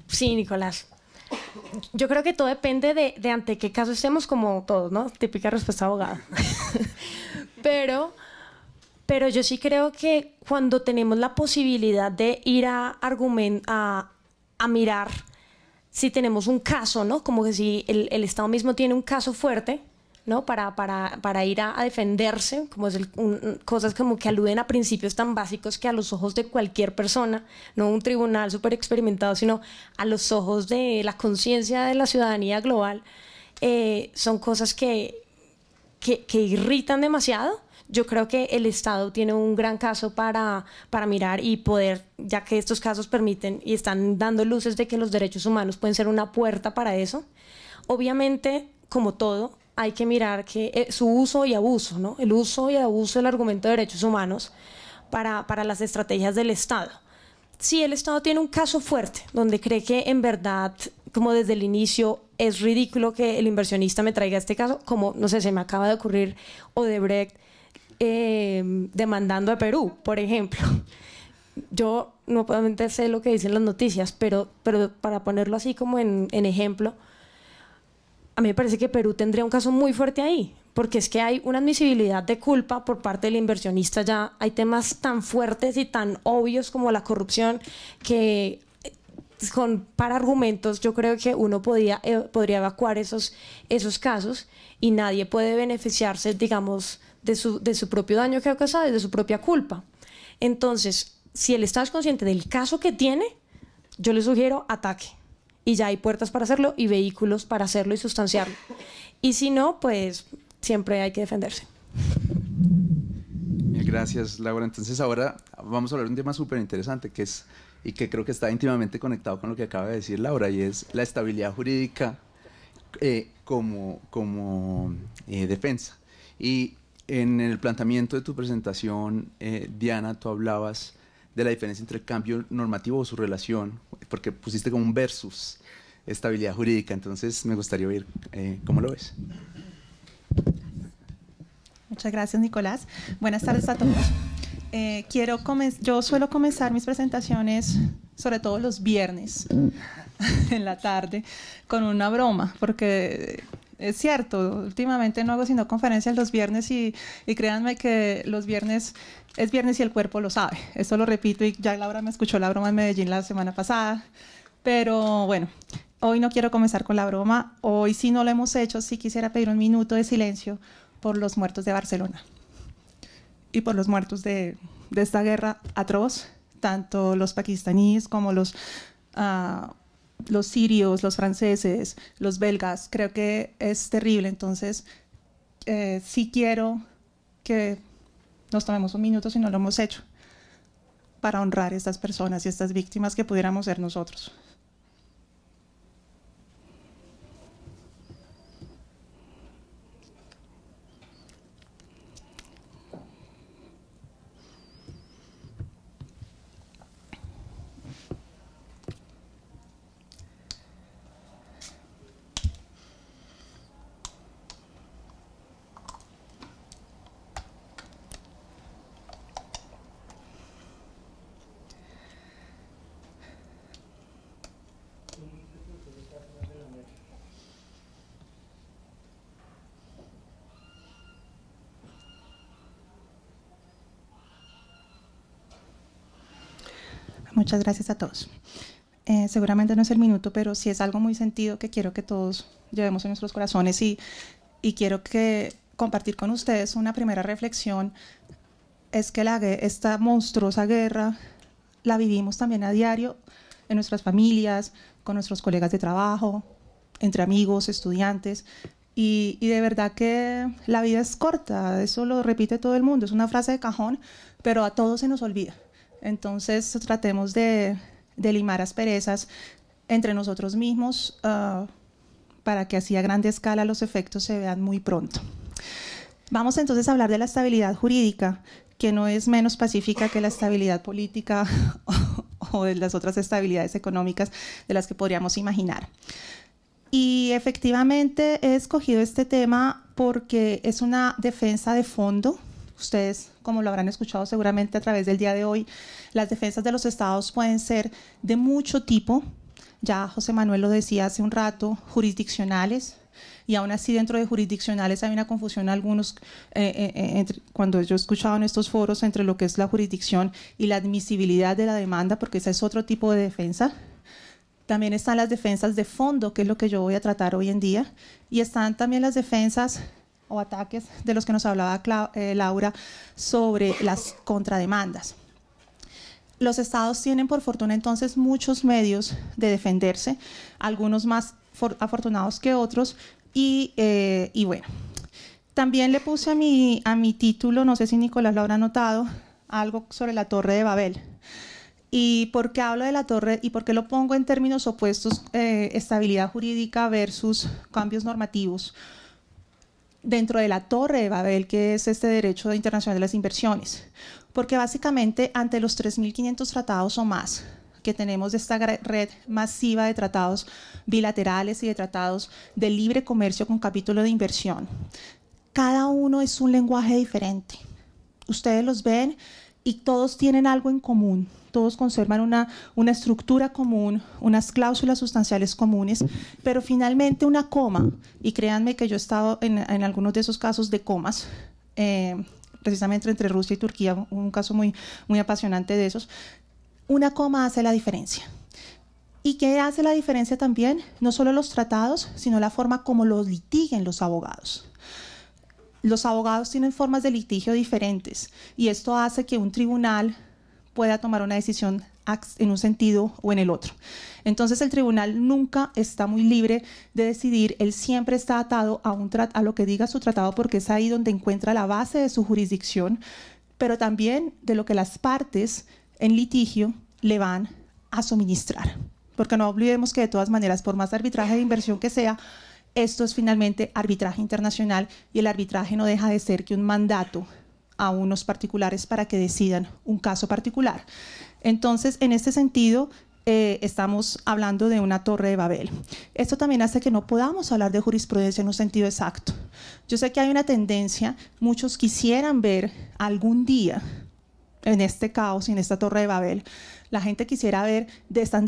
Sí, Nicolás. Yo creo que todo depende de ante qué caso estemos, como todos, ¿no? Típica respuesta abogada. pero yo sí creo que cuando tenemos la posibilidad de ir a mirar si tenemos un caso, ¿no? Como que si el Estado mismo tiene un caso fuerte, ¿no? Para ir a defenderse, como es cosas como que aluden a principios tan básicos que a los ojos de cualquier persona, no un tribunal súper experimentado, sino a los ojos de la conciencia de la ciudadanía global, son cosas que irritan demasiado. Yo creo que el Estado tiene un gran caso para mirar y poder, ya que estos casos permiten y están dando luces de que los derechos humanos pueden ser una puerta para eso. Obviamente, como todo, hay que mirar que su uso y abuso, ¿no? El uso y abuso del argumento de derechos humanos para las estrategias del Estado. Si el Estado tiene un caso fuerte donde cree que en verdad, como desde el inicio, es ridículo que el inversionista me traiga este caso, como, no sé, se me acaba de ocurrir Odebrecht demandando a Perú, por ejemplo. Yo no obviamente sé lo que dicen las noticias, pero para ponerlo así como en ejemplo, a mí me parece que Perú tendría un caso muy fuerte ahí, porque es que hay una admisibilidad de culpa por parte del inversionista. Ya hay temas tan fuertes y tan obvios como la corrupción que para argumentos yo creo que uno podría evacuar esos casos y nadie puede beneficiarse, digamos, de su propio daño que ha causado y de su propia culpa. Entonces, si el Estado es consciente del caso que tiene, yo le sugiero ataque. Y ya hay puertas para hacerlo y vehículos para hacerlo y sustanciarlo. Y si no, pues siempre hay que defenderse. Gracias, Laura. Entonces ahora vamos a hablar de un tema súper interesante y que creo que está íntimamente conectado con lo que acaba de decir Laura, y es la estabilidad jurídica como defensa. Y en el planteamiento de tu presentación, Diana, tú hablabas de la diferencia entre el cambio normativo o su relación, porque pusiste como un versus estabilidad jurídica. Entonces me gustaría oír cómo lo ves. Muchas gracias, Nicolás. Buenas tardes a todos. Yo suelo comenzar mis presentaciones, sobre todo los viernes en la tarde, con una broma, porque es cierto, últimamente no hago sino conferencias los viernes y créanme que los viernes es viernes y el cuerpo lo sabe. Esto lo repito y ya Laura me escuchó la broma en Medellín la semana pasada, pero bueno, hoy no quiero comenzar con la broma. Hoy sí no lo hemos hecho, sí quisiera pedir un minuto de silencio por los muertos de Barcelona y por los muertos de esta guerra atroz, tanto los pakistaníes como los sirios, los franceses, los belgas. Creo que es terrible. Entonces, sí quiero que nos tomemos un minuto, si no lo hemos hecho, para honrar a estas personas y a estas víctimas que pudiéramos ser nosotros. Muchas gracias a todos. Seguramente no es el minuto, pero sí es algo muy sentido que quiero que todos llevemos en nuestros corazones y quiero compartir con ustedes una primera reflexión. Es que esta monstruosa guerra la vivimos también a diario en nuestras familias, con nuestros colegas de trabajo, entre amigos, estudiantes. Y de verdad que la vida es corta, eso lo repite todo el mundo, es una frase de cajón, pero a todos se nos olvida. Entonces tratemos de limar asperezas entre nosotros mismos para que así a grande escala los efectos se vean muy pronto. Vamos entonces a hablar de la estabilidad jurídica, que no es menos pacífica que la estabilidad política o de las otras estabilidades económicas de las que podríamos imaginar. Y efectivamente he escogido este tema porque es una defensa de fondo. Ustedes, como lo habrán escuchado seguramente a través del día de hoy, las defensas de los estados pueden ser de mucho tipo. Ya José Manuel lo decía hace un rato, jurisdiccionales, y aún así dentro de jurisdiccionales hay una confusión algunos, cuando yo he escuchado en estos foros, entre lo que es la jurisdicción y la admisibilidad de la demanda, porque ese es otro tipo de defensa. También están las defensas de fondo, que es lo que yo voy a tratar hoy en día, y están también las defensas o ataques de los que nos hablaba Laura sobre las contrademandas. Los estados tienen, por fortuna, entonces, muchos medios de defenderse, algunos más afortunados que otros, y bueno. También le puse a mi título, no sé si Nicolás lo habrá notado, algo sobre la Torre de Babel. ¿Y por qué hablo de la torre y por qué lo pongo en términos opuestos, estabilidad jurídica versus cambios normativos? Dentro de la Torre de Babel, que es este derecho internacional de las inversiones. Porque básicamente ante los 3.500 tratados o más que tenemos de esta red masiva de tratados bilaterales y de tratados de libre comercio con capítulo de inversión, cada uno es un lenguaje diferente. Ustedes los ven y todos tienen algo en común. Todos conservan una estructura común, unas cláusulas sustanciales comunes, pero finalmente una coma, y créanme que yo he estado en algunos de esos casos de comas, precisamente entre Rusia y Turquía, un caso muy, muy apasionante de esos, una coma hace la diferencia. ¿Y qué hace la diferencia también? No solo los tratados, sino la forma como los litiguen los abogados. Los abogados tienen formas de litigio diferentes y esto hace que un tribunal pueda tomar una decisión en un sentido o en el otro. Entonces el tribunal nunca está muy libre de decidir, él siempre está atado a lo que diga su tratado porque es ahí donde encuentra la base de su jurisdicción, pero también de lo que las partes en litigio le van a suministrar. Porque no olvidemos que de todas maneras, por más arbitraje de inversión que sea, esto es finalmente arbitraje internacional y el arbitraje no deja de ser que un mandato a unos particulares para que decidan un caso particular. Entonces, en este sentido, estamos hablando de una Torre de Babel. Esto también hace que no podamos hablar de jurisprudencia en un sentido exacto. Yo sé que hay una tendencia, muchos quisieran ver algún día en este caos y en esta Torre de Babel, la gente quisiera ver,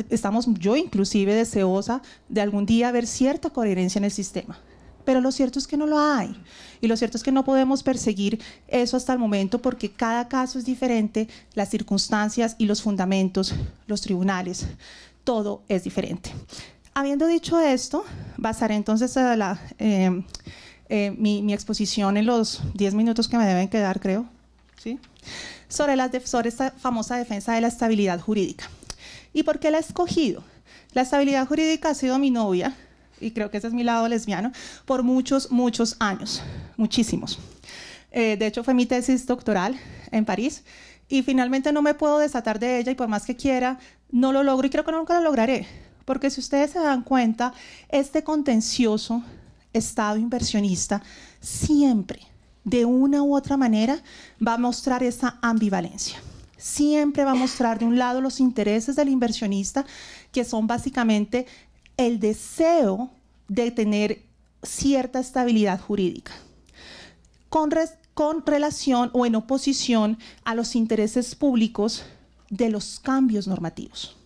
estamos yo inclusive deseosa de algún día ver cierta coherencia en el sistema. Pero lo cierto es que no lo hay. Y lo cierto es que no podemos perseguir eso hasta el momento porque cada caso es diferente, las circunstancias y los fundamentos, los tribunales, todo es diferente. Habiendo dicho esto, basaré entonces mi exposición en los 10 minutos que me deben quedar, creo, ¿sí? Sobre esta famosa defensa de la estabilidad jurídica. ¿Y por qué la he escogido? La estabilidad jurídica ha sido mi novia, y creo que ese es mi lado lesbiano, por muchos, muchos años, muchísimos. De hecho, fue mi tesis doctoral en París, y finalmente no me puedo desatar de ella, y por más que quiera, no lo logro, y creo que nunca lo lograré, porque si ustedes se dan cuenta, este contencioso Estado inversionista siempre, de una u otra manera, va a mostrar esa ambivalencia. Siempre va a mostrar de un lado los intereses del inversionista, que son básicamente el deseo de tener cierta estabilidad jurídica, con relación o en oposición a los intereses públicos de los cambios normativos.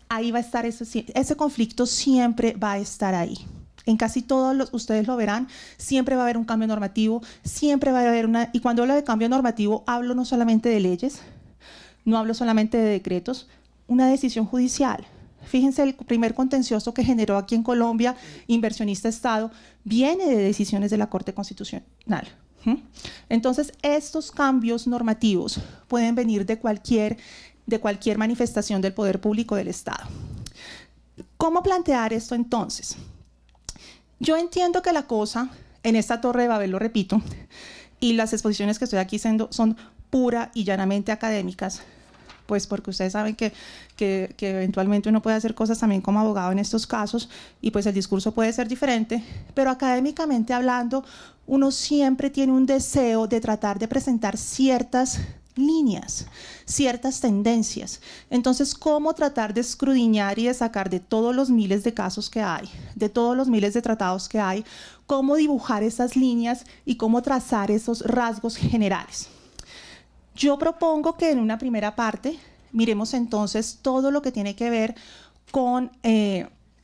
Ahí va a estar ese conflicto, siempre va a estar ahí. En casi todos ustedes lo verán, siempre va a haber un cambio normativo, siempre va a haber y cuando hablo de cambio normativo, hablo no solamente de leyes, no hablo solamente de decretos, una decisión judicial. Fíjense, el primer contencioso que generó aquí en Colombia, inversionista Estado, viene de decisiones de la Corte Constitucional. Entonces, estos cambios normativos pueden venir de cualquier manifestación del poder público del Estado. ¿Cómo plantear esto entonces? Yo entiendo que la cosa en esta Torre de Babel, lo repito, y las exposiciones que estoy aquí haciendo son pura y llanamente académicas, pues porque ustedes saben que eventualmente uno puede hacer cosas también como abogado en estos casos y pues el discurso puede ser diferente, pero académicamente hablando, uno siempre tiene un deseo de tratar de presentar ciertas líneas, ciertas tendencias. Entonces, ¿cómo tratar de escudriñar y de sacar de todos los miles de casos que hay, de todos los miles de tratados que hay, cómo dibujar esas líneas y cómo trazar esos rasgos generales? Yo propongo que en una primera parte miremos entonces todo lo que tiene que ver con...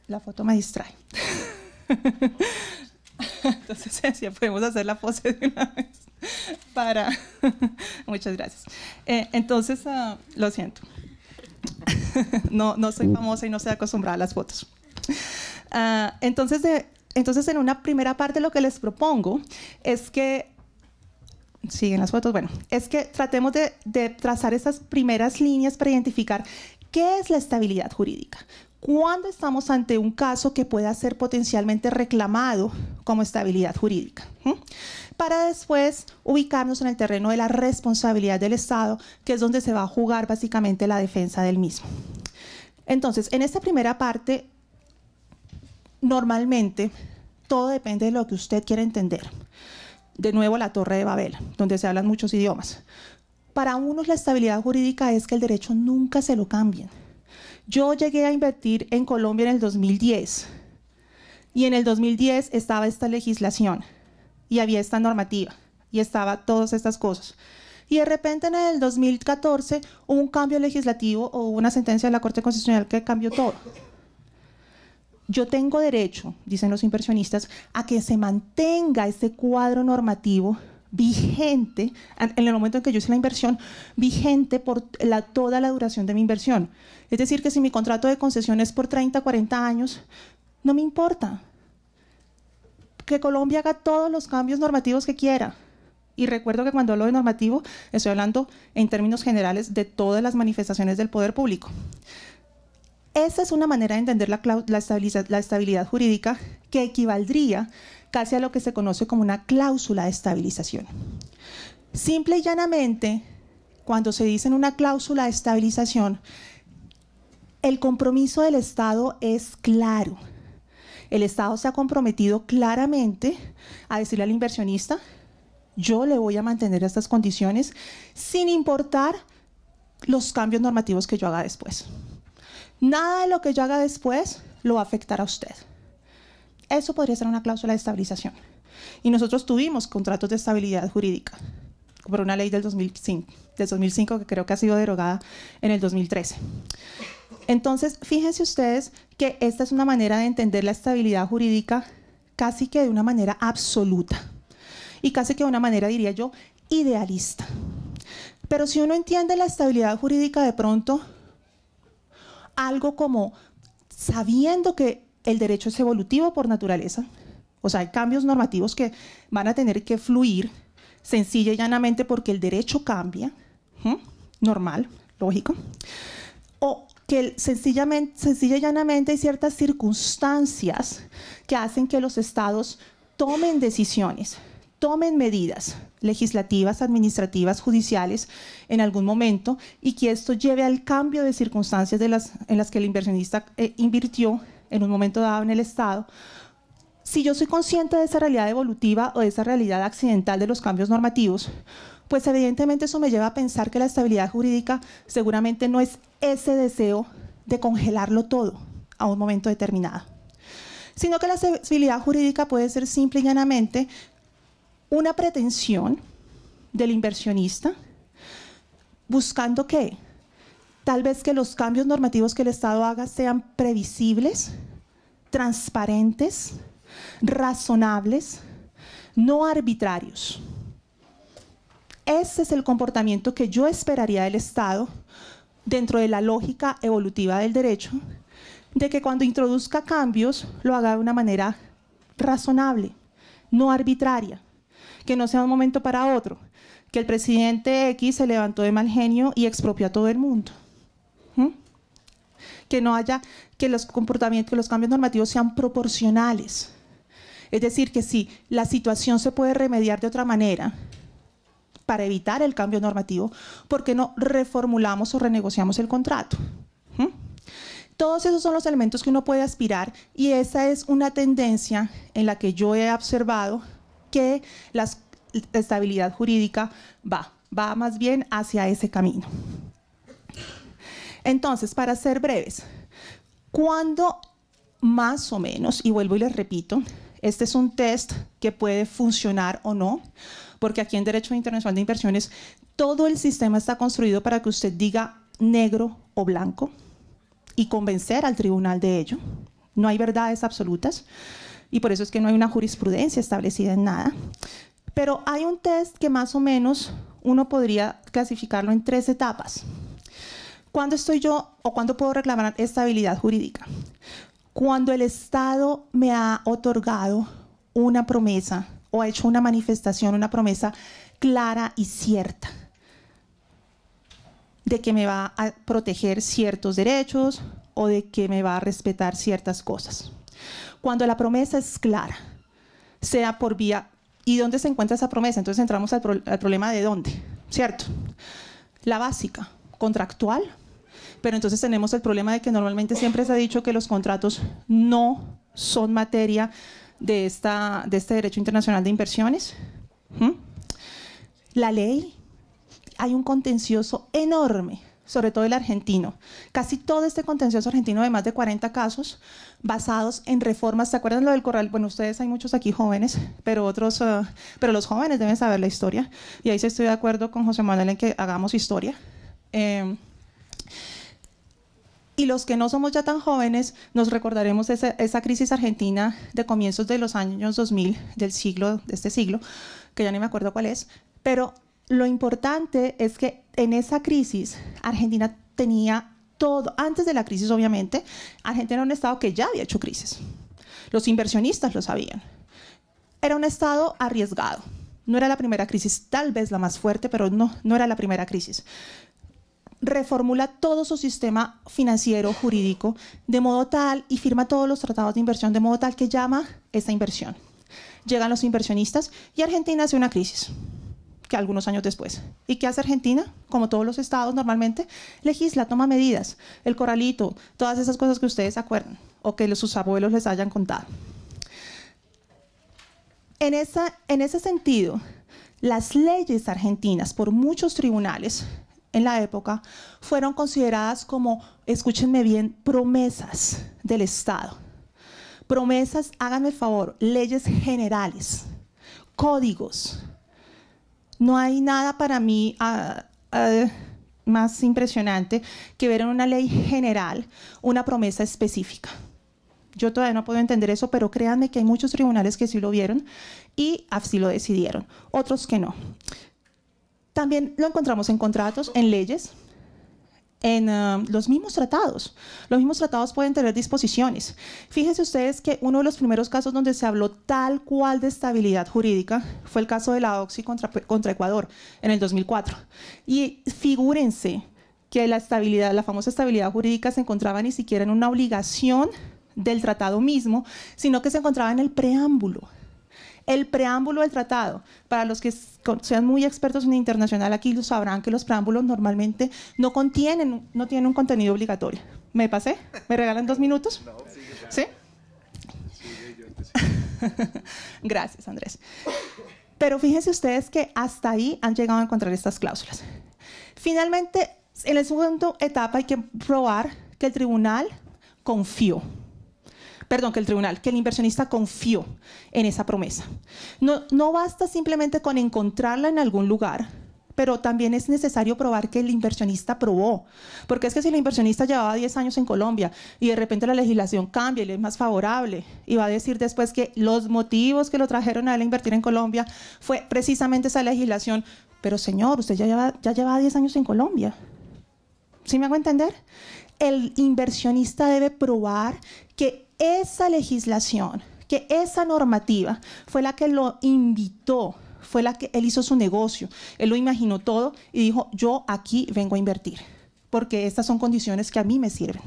la foto me distrae. Entonces, sí, podemos hacer la pose de una vez para... Muchas gracias. Entonces, lo siento. No soy famosa y no estoy acostumbrada a las fotos. Entonces, Entonces, en una primera parte lo que les propongo es que, siguen las fotos, bueno, es que tratemos de trazar esas primeras líneas para identificar qué es la estabilidad jurídica. ¿Cuándo estamos ante un caso que pueda ser potencialmente reclamado como estabilidad jurídica? Para después ubicarnos en el terreno de la responsabilidad del Estado, que es donde se va a jugar básicamente la defensa del mismo. Entonces, en esta primera parte, normalmente, todo depende de lo que usted quiera entender. De nuevo, la Torre de Babel, donde se hablan muchos idiomas. Para unos, la estabilidad jurídica es que el derecho nunca se lo cambien. Yo llegué a invertir en Colombia en el 2010 y en el 2010 estaba esta legislación y había esta normativa y estaba todas estas cosas. Y de repente en el 2014 hubo un cambio legislativo o una sentencia de la Corte Constitucional que cambió todo. Yo tengo derecho, dicen los inversionistas, a que se mantenga ese cuadro normativo vigente, en el momento en que yo hice la inversión, vigente por toda la duración de mi inversión. Es decir, que si mi contrato de concesión es por 30, 40 años, no me importa. Que Colombia haga todos los cambios normativos que quiera. Y recuerdo que cuando hablo de normativo, estoy hablando en términos generales de todas las manifestaciones del poder público. Esa es una manera de entender la estabilidad jurídica que equivaldría casi a lo que se conoce como una cláusula de estabilización. Simple y llanamente, cuando se dice en una cláusula de estabilización, el compromiso del Estado es claro. El Estado se ha comprometido claramente a decirle al inversionista: yo le voy a mantener estas condiciones sin importar los cambios normativos que yo haga después. Nada de lo que yo haga después lo va a afectar a usted. Eso podría ser una cláusula de estabilización. Y nosotros tuvimos contratos de estabilidad jurídica por una ley del 2005 que creo que ha sido derogada en el 2013. Entonces, fíjense ustedes que esta es una manera de entender la estabilidad jurídica casi que de una manera absoluta y casi que de una manera, diría yo, idealista. Pero si uno entiende la estabilidad jurídica de pronto, algo como sabiendo que el derecho es evolutivo por naturaleza, o sea, hay cambios normativos que van a tener que fluir sencilla y llanamente porque el derecho cambia, normal, lógico, o que sencilla y llanamente hay ciertas circunstancias que hacen que los estados tomen decisiones, tomen medidas legislativas, administrativas, judiciales en algún momento y que esto lleve al cambio de circunstancias en las que el inversionista invirtió en un momento dado en el Estado. Si yo soy consciente de esa realidad evolutiva o de esa realidad accidental de los cambios normativos, pues evidentemente eso me lleva a pensar que la estabilidad jurídica seguramente no es ese deseo de congelarlo todo a un momento determinado, sino que la estabilidad jurídica puede ser simple y llanamente una pretensión del inversionista buscando ¿qué? Tal vez que los cambios normativos que el Estado haga sean previsibles, transparentes, razonables, no arbitrarios. Ese es el comportamiento que yo esperaría del Estado dentro de la lógica evolutiva del derecho, de que cuando introduzca cambios lo haga de una manera razonable, no arbitraria, que no sea de un momento para otro, que el presidente X se levantó de mal genio y expropió a todo el mundo. Que no haya, que los comportamientos, que los cambios normativos sean proporcionales. Es decir, que si la situación se puede remediar de otra manera para evitar el cambio normativo, ¿por qué no reformulamos o renegociamos el contrato? Todos esos son los elementos que uno puede aspirar y esa es una tendencia en la que yo he observado que la estabilidad jurídica va más bien hacia ese camino. Entonces, para ser breves, ¿cuándo más o menos, y vuelvo y les repito, este es un test que puede funcionar o no, porque aquí en Derecho Internacional de Inversiones todo el sistema está construido para que usted diga negro o blanco y convencer al tribunal de ello. No hay verdades absolutas y por eso es que no hay una jurisprudencia establecida en nada. Pero hay un test que más o menos uno podría clasificarlo en 3 etapas. ¿Cuándo estoy yo o cuándo puedo reclamar estabilidad jurídica? Cuando el Estado me ha otorgado una promesa o ha hecho una manifestación, una promesa clara y cierta de que me va a proteger ciertos derechos o de que me va a respetar ciertas cosas. Cuando la promesa es clara, sea por vía... ¿Y dónde se encuentra esa promesa? Entonces entramos al problema de dónde, ¿cierto? La básica, contractual, pero entonces tenemos el problema de que normalmente siempre se ha dicho que los contratos no son materia de este derecho internacional de inversiones. La ley, hay un contencioso enorme, sobre todo el argentino. Casi todo este contencioso argentino de más de 40 casos basados en reformas. ¿Se acuerdan lo del corral? Bueno, ustedes hay muchos aquí jóvenes, pero los jóvenes deben saber la historia. Y ahí sí estoy de acuerdo con José Manuel en que hagamos historia. Y los que no somos ya tan jóvenes, nos recordaremos esa crisis argentina de comienzos de los años 2000, de este siglo, que ya ni me acuerdo cuál es, pero lo importante es que en esa crisis Argentina tenía todo, antes de la crisis obviamente, Argentina era un estado que ya había hecho crisis. Los inversionistas lo sabían. Era un estado arriesgado. No era la primera crisis, tal vez la más fuerte, pero no era la primera crisis. Reformula todo su sistema financiero, jurídico, de modo tal, y firma todos los tratados de inversión, de modo tal que llama esa inversión. Llegan los inversionistas y Argentina hace una crisis, que algunos años después. ¿Y qué hace Argentina? Como todos los estados normalmente, legisla, toma medidas, el corralito, todas esas cosas que ustedes se acuerdan, o que sus abuelos les hayan contado. En ese sentido, las leyes argentinas, por muchos tribunales, en la época, fueron consideradas como, escúchenme bien, promesas del Estado. Promesas, háganme el favor, leyes generales, códigos. No hay nada para mí más impresionante que ver en una ley general una promesa específica. Yo todavía no puedo entender eso, pero créanme que hay muchos tribunales que sí lo vieron y así lo decidieron, otros que no. También lo encontramos en contratos, en leyes, en los mismos tratados. Los mismos tratados pueden tener disposiciones. Fíjense ustedes que uno de los primeros casos donde se habló tal cual de estabilidad jurídica fue el caso de la OXI contra Ecuador en el 2004. Y figúrense que la famosa estabilidad jurídica se encontraba ni siquiera en una obligación del tratado mismo, sino que se encontraba en el preámbulo. El preámbulo del tratado, para los que sean muy expertos en internacional aquí sabrán que los preámbulos normalmente no tienen un contenido obligatorio. ¿Me pasé? ¿Me regalan 2 minutos? No, ¿sí? Gracias, Andrés. Pero fíjense ustedes que hasta ahí han llegado a encontrar estas cláusulas. Finalmente, en la segunda etapa hay que probar que el inversionista confió en esa promesa. No basta simplemente con encontrarla en algún lugar, pero también es necesario probar que el inversionista probó. Porque es que si el inversionista llevaba 10 años en Colombia y de repente la legislación cambia y le es más favorable y va a decir después que los motivos que lo trajeron a él a invertir en Colombia fue precisamente esa legislación. Pero señor, usted ya lleva 10 años en Colombia. ¿Sí me hago entender? El inversionista debe probar que esa legislación, que esa normativa fue la que lo invitó, fue la que él hizo su negocio, él lo imaginó todo y dijo, yo aquí vengo a invertir, porque estas son condiciones que a mí me sirven.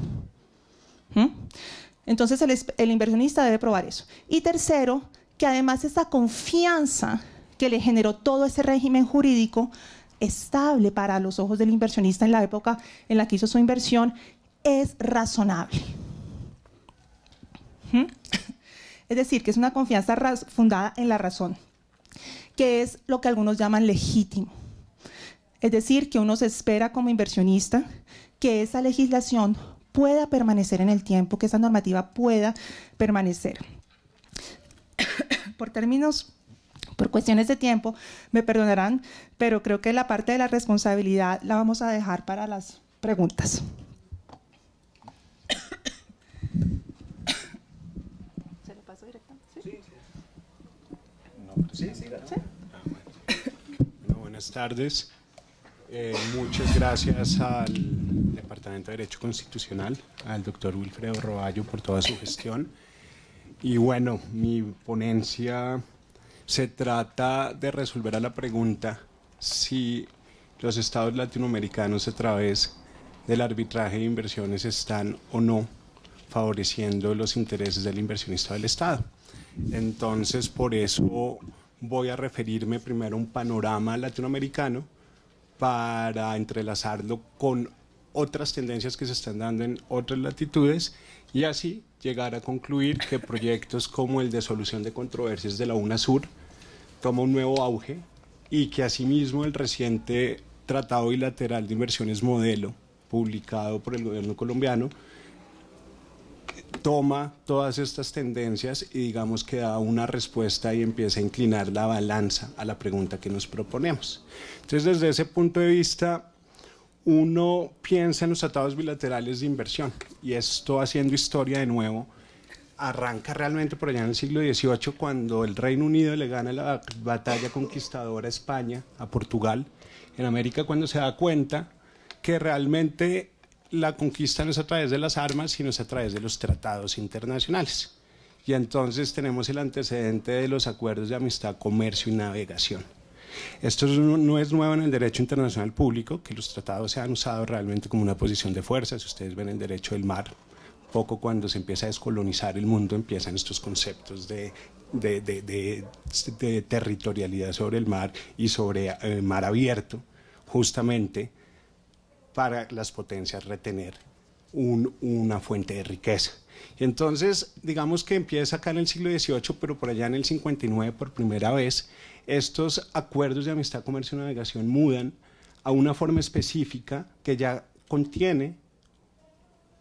Entonces el inversionista debe probar eso. Y tercero, que además esa confianza que le generó todo ese régimen jurídico estable para los ojos del inversionista en la época en la que hizo su inversión es razonable. Es decir, que es una confianza fundada en la razón, que es lo que algunos llaman legítimo. Es decir, que uno se espera como inversionista que esa legislación pueda permanecer en el tiempo, que esa normativa pueda permanecer. Por cuestiones de tiempo, me perdonarán, pero creo que la parte de la responsabilidad la vamos a dejar para las preguntas. Bueno, buenas tardes. Muchas gracias al Departamento Departamento de Derecho Constitucional, al doctor Wilfredo Roballo por toda su gestión. Y bueno, mi ponencia se trata de resolver a la pregunta si los estados latinoamericanos a través del arbitraje de inversiones están o no favoreciendo los intereses del inversionista del Estado. Entonces, por eso voy a referirme primero a un panorama latinoamericano para entrelazarlo con otras tendencias que se están dando en otras latitudes y así llegar a concluir que proyectos como el de solución de controversias de la UNASUR toma un nuevo auge y que asimismo el reciente Tratado Bilateral de Inversiones Modelo, publicado por el gobierno colombiano, toma todas estas tendencias y digamos que da una respuesta y empieza a inclinar la balanza a la pregunta que nos proponemos. Entonces, desde ese punto de vista, uno piensa en los tratados bilaterales de inversión y esto, haciendo historia de nuevo, arranca realmente por allá en el siglo XVIII, cuando el Reino Unido le gana la batalla conquistadora a España, a Portugal, en América, cuando se da cuenta que realmente la conquista no es a través de las armas, sino es a través de los tratados internacionales. Y entonces tenemos el antecedente de los acuerdos de amistad, comercio y navegación. Esto no es nuevo en el derecho internacional público, que los tratados se han usado realmente como una posición de fuerza. Si ustedes ven el derecho del mar, poco cuando se empieza a descolonizar el mundo, empiezan estos conceptos de territorialidad sobre el mar y sobre el mar abierto, justamente para las potencias retener una fuente de riqueza. Y entonces, digamos que empieza acá en el siglo XVIII, pero por allá en el 59, por primera vez, estos acuerdos de amistad, comercio y navegación mudan a una forma específica que ya contiene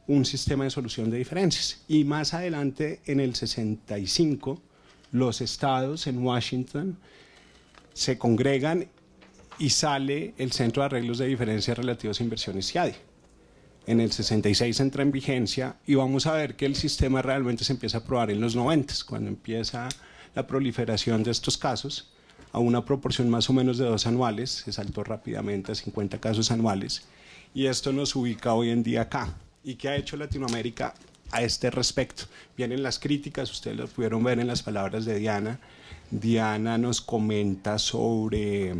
un sistema de solución de diferencias. Y más adelante, en el 65, los estados en Washington se congregan y sale el Centro de Arreglos de Diferencias Relativos a Inversiones CIADI. En el 66 entra en vigencia y vamos a ver que el sistema realmente se empieza a probar en los 90, cuando empieza la proliferación de estos casos a una proporción más o menos de 2 anuales, se saltó rápidamente a 50 casos anuales y esto nos ubica hoy en día acá. ¿Y qué ha hecho Latinoamérica a este respecto? Vienen las críticas, ustedes lo pudieron ver en las palabras de Diana. Diana nos comenta sobre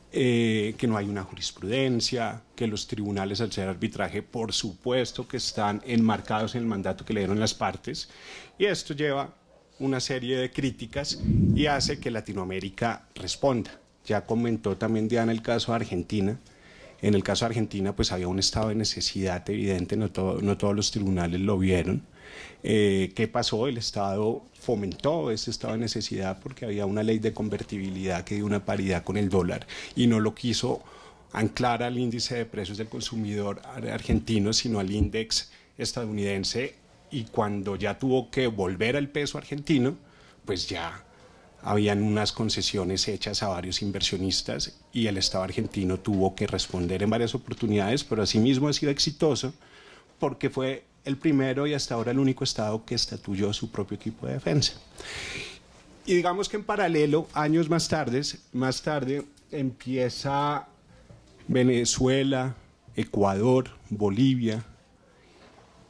que no hay una jurisprudencia, que los tribunales al ser arbitraje por supuesto que están enmarcados en el mandato que le dieron las partes, y esto lleva una serie de críticas y hace que Latinoamérica responda. Ya comentó también Diana el caso de Argentina. En el caso de Argentina pues había un estado de necesidad evidente, no todos los tribunales lo vieron. ¿Qué pasó? El Estado fomentó ese estado de necesidad porque había una ley de convertibilidad que dio una paridad con el dólar y no lo quiso anclar al índice de precios del consumidor argentino, sino al índice estadounidense, y cuando ya tuvo que volver al peso argentino, pues ya habían unas concesiones hechas a varios inversionistas y el Estado argentino tuvo que responder en varias oportunidades, pero asimismo ha sido exitoso porque fue el primero y hasta ahora el único Estado que estatuyó su propio equipo de defensa. Y digamos que en paralelo, años más tarde empieza Venezuela, Ecuador, Bolivia,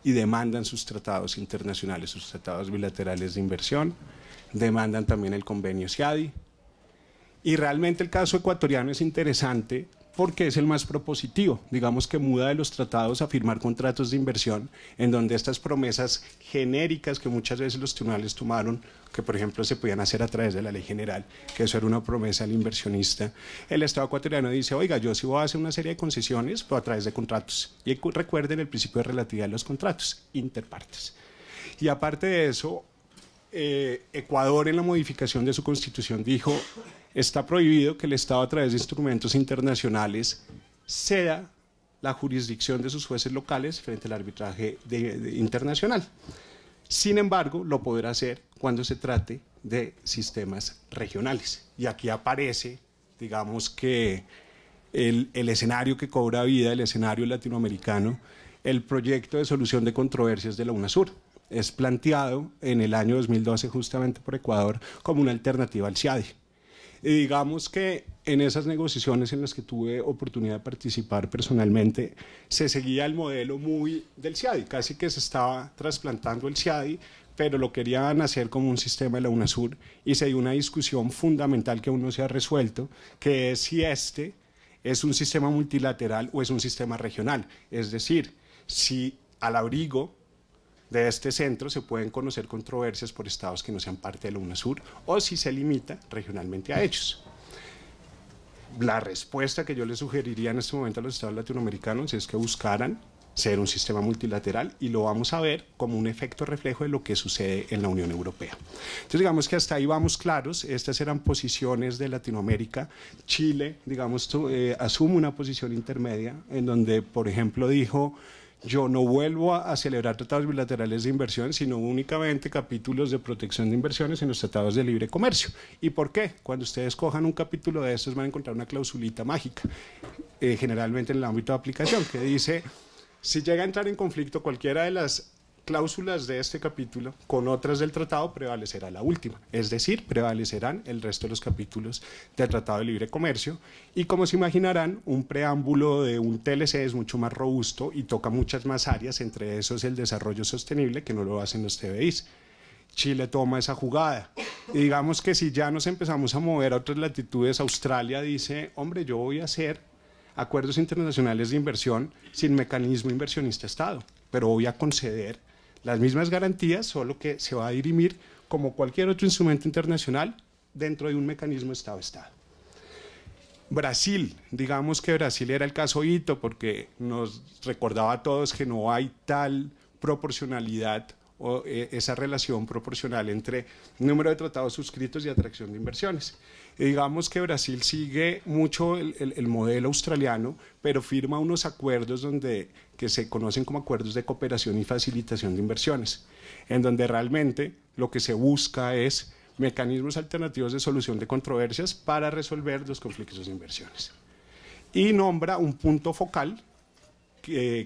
y demandan sus tratados internacionales, sus tratados bilaterales de inversión, demandan también el convenio CIADI. Y realmente el caso ecuatoriano es interesante porque es el más propositivo, digamos que muda de los tratados a firmar contratos de inversión, en donde estas promesas genéricas que muchas veces los tribunales tomaron, que por ejemplo se podían hacer a través de la ley general, que eso era una promesa al inversionista, el Estado ecuatoriano dice, oiga, yo sí voy a hacer una serie de concesiones, pero a través de contratos. Y recuerden el principio de relatividad de los contratos, interpartes. Y aparte de eso, Ecuador en la modificación de su constitución dijo, está prohibido que el Estado a través de instrumentos internacionales ceda la jurisdicción de sus jueces locales frente al arbitraje internacional. Sin embargo, lo podrá hacer cuando se trate de sistemas regionales. Y aquí aparece, digamos que el escenario que cobra vida, el escenario latinoamericano, el proyecto de solución de controversias de la UNASUR. Es planteado en el año 2012 justamente por Ecuador como una alternativa al CIADI. Y digamos que en esas negociaciones en las que tuve oportunidad de participar personalmente, se seguía el modelo muy del CIADI, casi que se estaba trasplantando el CIADI, pero lo querían hacer como un sistema de la UNASUR, y se dio una discusión fundamental que aún no se ha resuelto, que es si este es un sistema multilateral o es un sistema regional, es decir, si al abrigo de este centro se pueden conocer controversias por estados que no sean parte de la UNASUR o si se limita regionalmente a ellos. La respuesta que yo les sugeriría en este momento a los estados latinoamericanos es que buscaran ser un sistema multilateral, y lo vamos a ver como un efecto reflejo de lo que sucede en la Unión Europea. Entonces, digamos que hasta ahí vamos claros. Estas eran posiciones de Latinoamérica. Chile, digamos, asume una posición intermedia en donde, por ejemplo, dijo: yo no vuelvo a celebrar tratados bilaterales de inversión, sino únicamente capítulos de protección de inversiones en los tratados de libre comercio. ¿Y por qué? Cuando ustedes cojan un capítulo de estos van a encontrar una clausulita mágica, generalmente en el ámbito de aplicación, que dice: si llega a entrar en conflicto cualquiera de las cláusulas de este capítulo con otras del tratado, prevalecerá la última, es decir, prevalecerán el resto de los capítulos del Tratado de Libre Comercio. Y como se imaginarán, un preámbulo de un TLC es mucho más robusto y toca muchas más áreas, entre esos el desarrollo sostenible, que no lo hacen los TBIs. Chile toma esa jugada, y digamos que si ya nos empezamos a mover a otras latitudes, Australia dice: hombre, yo voy a hacer acuerdos internacionales de inversión sin mecanismo inversionista-Estado, pero voy a conceder las mismas garantías, solo que se va a dirimir como cualquier otro instrumento internacional dentro de un mecanismo Estado-Estado. Brasil, digamos que Brasil era el caso hito, porque nos recordaba a todos que no hay tal proporcionalidad o esa relación proporcional entre número de tratados suscritos y atracción de inversiones. Y digamos que Brasil sigue mucho el modelo australiano, pero firma unos acuerdos que se conocen como acuerdos de cooperación y facilitación de inversiones, en donde realmente lo que se busca es mecanismos alternativos de solución de controversias para resolver los conflictos de inversiones. Y nombra un punto focal,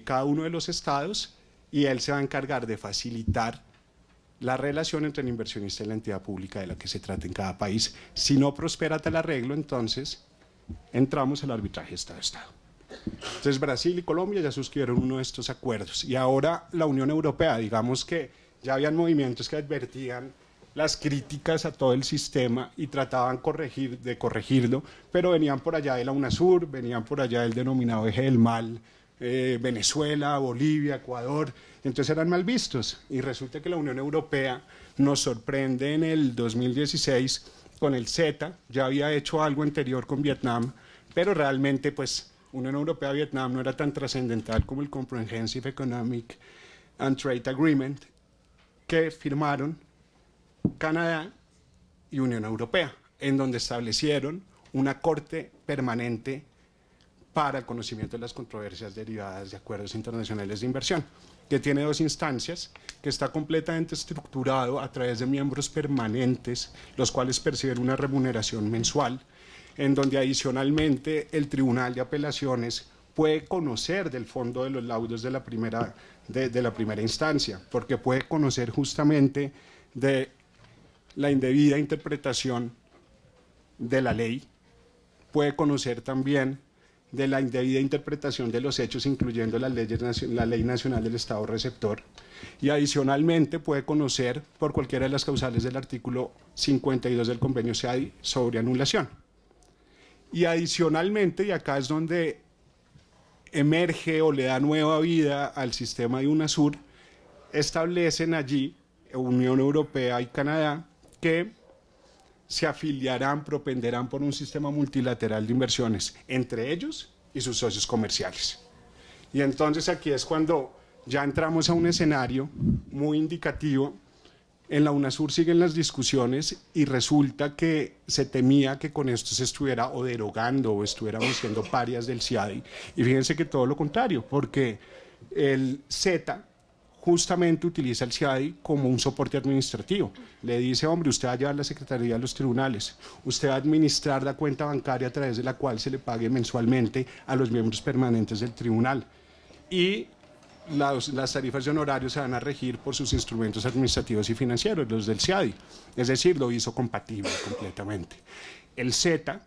cada uno de los estados, y él se va a encargar de facilitar la relación entre el inversionista y la entidad pública de la que se trata en cada país. Si no prospera tal arreglo, entonces entramos al arbitraje Estado-Estado. Entonces Brasil y Colombia ya suscribieron uno de estos acuerdos, y ahora la Unión Europea, digamos que ya habían movimientos que advertían las críticas a todo el sistema y trataban de corregirlo, pero venían por allá de la UNASUR, venían por allá del denominado eje del mal, Venezuela, Bolivia, Ecuador, entonces eran mal vistos, y resulta que la Unión Europea nos sorprende en el 2016 con el CETA. Ya había hecho algo anterior con Vietnam, pero realmente pues Unión Europea-Vietnam no era tan trascendental como el Comprehensive Economic and Trade Agreement que firmaron Canadá y Unión Europea, en donde establecieron una corte permanente para el conocimiento de las controversias derivadas de acuerdos internacionales de inversión, que tiene dos instancias, que está completamente estructurado a través de miembros permanentes, los cuales perciben una remuneración mensual, en donde adicionalmente el Tribunal de Apelaciones puede conocer del fondo de los laudos de la primera instancia, porque puede conocer justamente de la indebida interpretación de la ley, puede conocer también de la indebida interpretación de los hechos, incluyendo la Ley Nacional del Estado Receptor, y adicionalmente puede conocer por cualquiera de las causales del artículo 52 del Convenio CIADI sobre anulación. Y adicionalmente, y acá es donde emerge o le da nueva vida al sistema de UNASUR, establecen allí Unión Europea y Canadá que se afiliarán, propenderán por un sistema multilateral de inversiones entre ellos y sus socios comerciales. Y entonces aquí es cuando ya entramos a un escenario muy indicativo. En la UNASUR siguen las discusiones y resulta que se temía que con esto se estuviera o derogando o estuviéramos siendo parias del CIADI. Y fíjense que todo lo contrario, porque el CETA justamente utiliza el CIADI como un soporte administrativo. Le dice: hombre, usted va a llevar la Secretaría a los tribunales, usted va a administrar la cuenta bancaria a través de la cual se le pague mensualmente a los miembros permanentes del tribunal. Y las tarifas de honorarios se van a regir por sus instrumentos administrativos y financieros, los del CIADI. Es decir, lo hizo compatible completamente. El CETA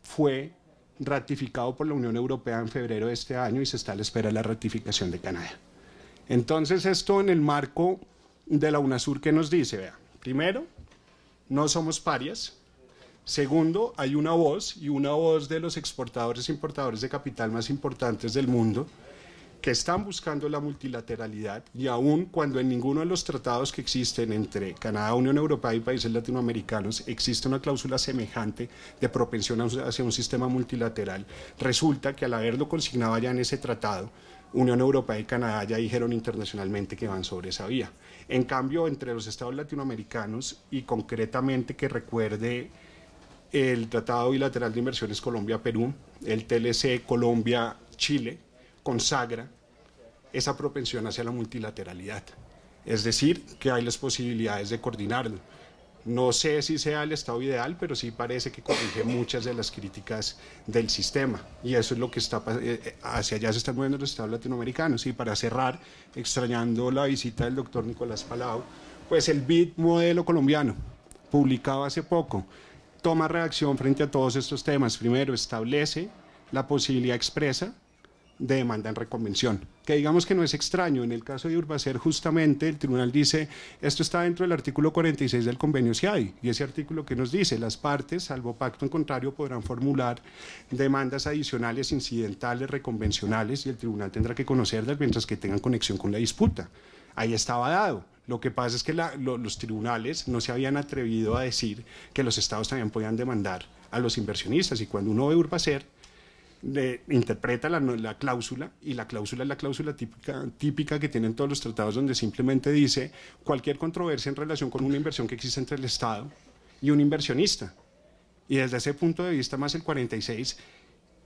fue ratificado por la Unión Europea en febrero de este año y se está a la espera de la ratificación de Canadá. Entonces, esto en el marco de la UNASUR, ¿qué nos dice? Vea, primero, no somos parias. Segundo, hay una voz, y una voz de los exportadores e importadores de capital más importantes del mundo, que están buscando la multilateralidad, y aun cuando en ninguno de los tratados que existen entre Canadá, Unión Europea y países latinoamericanos existe una cláusula semejante de propensión hacia un sistema multilateral, resulta que al haberlo consignado ya en ese tratado, Unión Europea y Canadá ya dijeron internacionalmente que van sobre esa vía. En cambio, entre los estados latinoamericanos, y concretamente que recuerde el Tratado Bilateral de Inversiones Colombia-Perú, el TLC Colombia-Chile, consagra esa propensión hacia la multilateralidad. Es decir, que hay las posibilidades de coordinarlo. No sé si sea el estado ideal, pero sí parece que corrige muchas de las críticas del sistema. Y eso es lo que está hacia allá se están moviendo los estados latinoamericanos. Y para cerrar, extrañando la visita del doctor Nicolás Palau, pues el BID modelo colombiano, publicado hace poco, toma reacción frente a todos estos temas. Primero, establece la posibilidad expresa de demanda en reconvención, que digamos que no es extraño. En el caso de Urbacer, justamente el tribunal dice, esto está dentro del artículo 46 del convenio CIAI, y ese artículo que nos dice, las partes, salvo pacto en contrario, podrán formular demandas adicionales, incidentales, reconvencionales, y el tribunal tendrá que conocerlas mientras que tengan conexión con la disputa. Ahí estaba dado. Lo que pasa es que los tribunales no se habían atrevido a decir que los estados también podían demandar a los inversionistas, y cuando uno ve Urbacer, interpreta la cláusula, y la cláusula es la cláusula típica que tienen todos los tratados, donde simplemente dice cualquier controversia en relación con una inversión que existe entre el Estado y un inversionista. Y desde ese punto de vista, más el 46,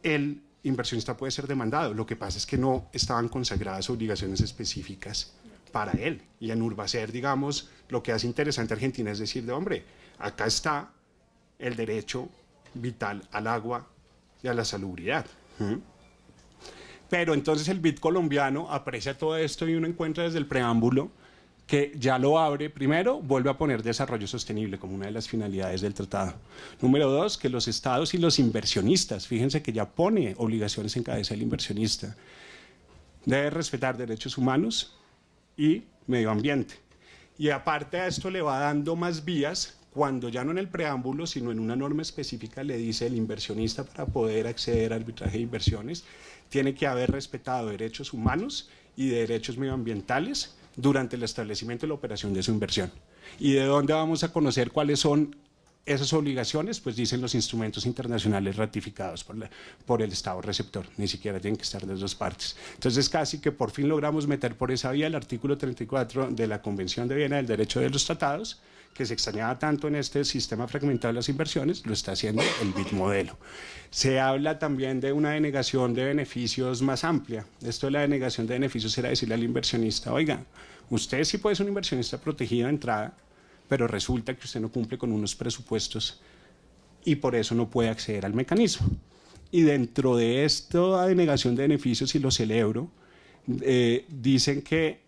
el inversionista puede ser demandado. Lo que pasa es que no estaban consagradas obligaciones específicas para él. Y en Urbacer, digamos, lo que hace interesante a Argentina es decir, hombre, acá está el derecho vital al agua y a la salubridad. Pero entonces el BID colombiano aprecia todo esto, y uno encuentra desde el preámbulo que ya lo abre. Primero, vuelve a poner desarrollo sostenible como una de las finalidades del tratado. Número dos, que los estados y los inversionistas, fíjense que ya pone obligaciones en cabeza del inversionista, debe respetar derechos humanos y medio ambiente. Y aparte de esto le va dando más vías, cuando ya no en el preámbulo, sino en una norma específica le dice el inversionista, para poder acceder a arbitraje de inversiones, tiene que haber respetado derechos humanos y derechos medioambientales durante el establecimiento y la operación de su inversión. ¿Y de dónde vamos a conocer cuáles son esas obligaciones? Pues dicen los instrumentos internacionales ratificados por el Estado receptor, ni siquiera tienen que estar de las dos partes. Entonces casi que por fin logramos meter por esa vía el artículo 34 de la Convención de Viena del Derecho de los Tratados, que se extrañaba tanto en este sistema fragmentado de las inversiones, lo está haciendo el BID modelo. Se habla también de una denegación de beneficios más amplia. Esto de la denegación de beneficios era decirle al inversionista, oiga, usted sí puede ser un inversionista protegido de entrada, pero resulta que usted no cumple con unos presupuestos y por eso no puede acceder al mecanismo. Y dentro de esta denegación de beneficios, y lo celebro, dicen que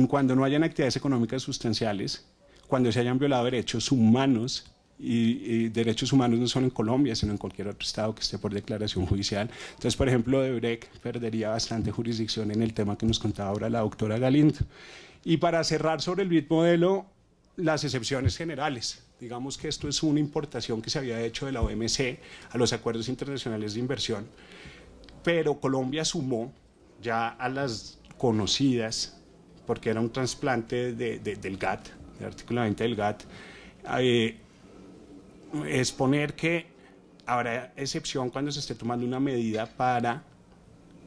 cuando no hayan actividades económicas sustanciales, cuando se hayan violado derechos humanos, y derechos humanos no solo en Colombia, sino en cualquier otro estado que esté por declaración judicial. Entonces, por ejemplo, Odebrecht perdería bastante jurisdicción en el tema que nos contaba ahora la doctora Galindo. Y para cerrar sobre el BID modelo, las excepciones generales. Digamos que esto es una importación que se había hecho de la OMC a los acuerdos internacionales de inversión, pero Colombia sumó ya a las conocidas, porque era un trasplante del GATT, del artículo 20 del GATT, es poner que habrá excepción cuando se esté tomando una medida para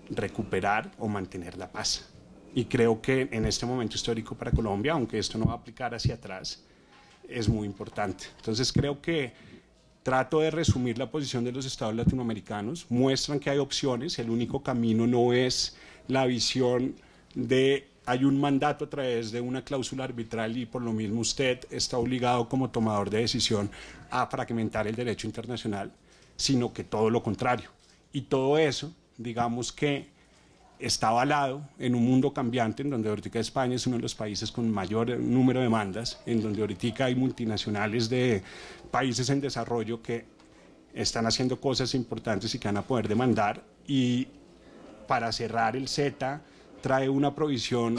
recuperar o mantener la paz. Y creo que en este momento histórico para Colombia, aunque esto no va a aplicar hacia atrás, es muy importante. Entonces creo que trato de resumir la posición de los estados latinoamericanos. Muestran que hay opciones, el único camino no es la visión de hay un mandato a través de una cláusula arbitral y por lo mismo usted está obligado como tomador de decisión a fragmentar el derecho internacional, sino que todo lo contrario. Y todo eso, digamos que está avalado en un mundo cambiante, en donde ahorita España es uno de los países con mayor número de demandas, en donde ahorita hay multinacionales de países en desarrollo que están haciendo cosas importantes y que van a poder demandar. Y para cerrar, el CETA trae una provisión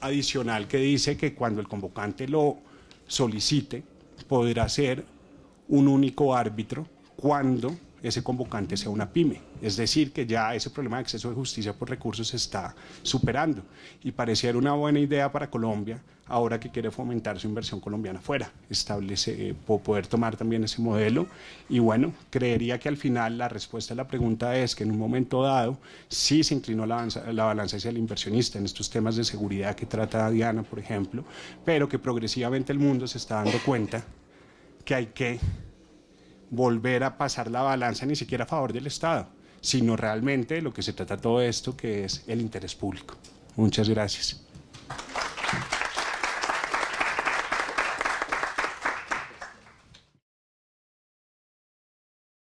adicional que dice que cuando el convocante lo solicite, podrá ser un único árbitro cuando ese convocante sea una pyme. Es decir, que ya ese problema de acceso de justicia por recursos se está superando y pareciera una buena idea para Colombia, ahora que quiere fomentar su inversión colombiana fuera, poder tomar también ese modelo. Y bueno, creería que al final la respuesta a la pregunta es que en un momento dado sí se inclinó la balanza hacia el inversionista en estos temas de seguridad que trata Diana, por ejemplo, pero que progresivamente el mundo se está dando cuenta que hay que volver a pasar la balanza ni siquiera a favor del Estado, sino realmente lo que se trata todo esto, que es el interés público. Muchas gracias.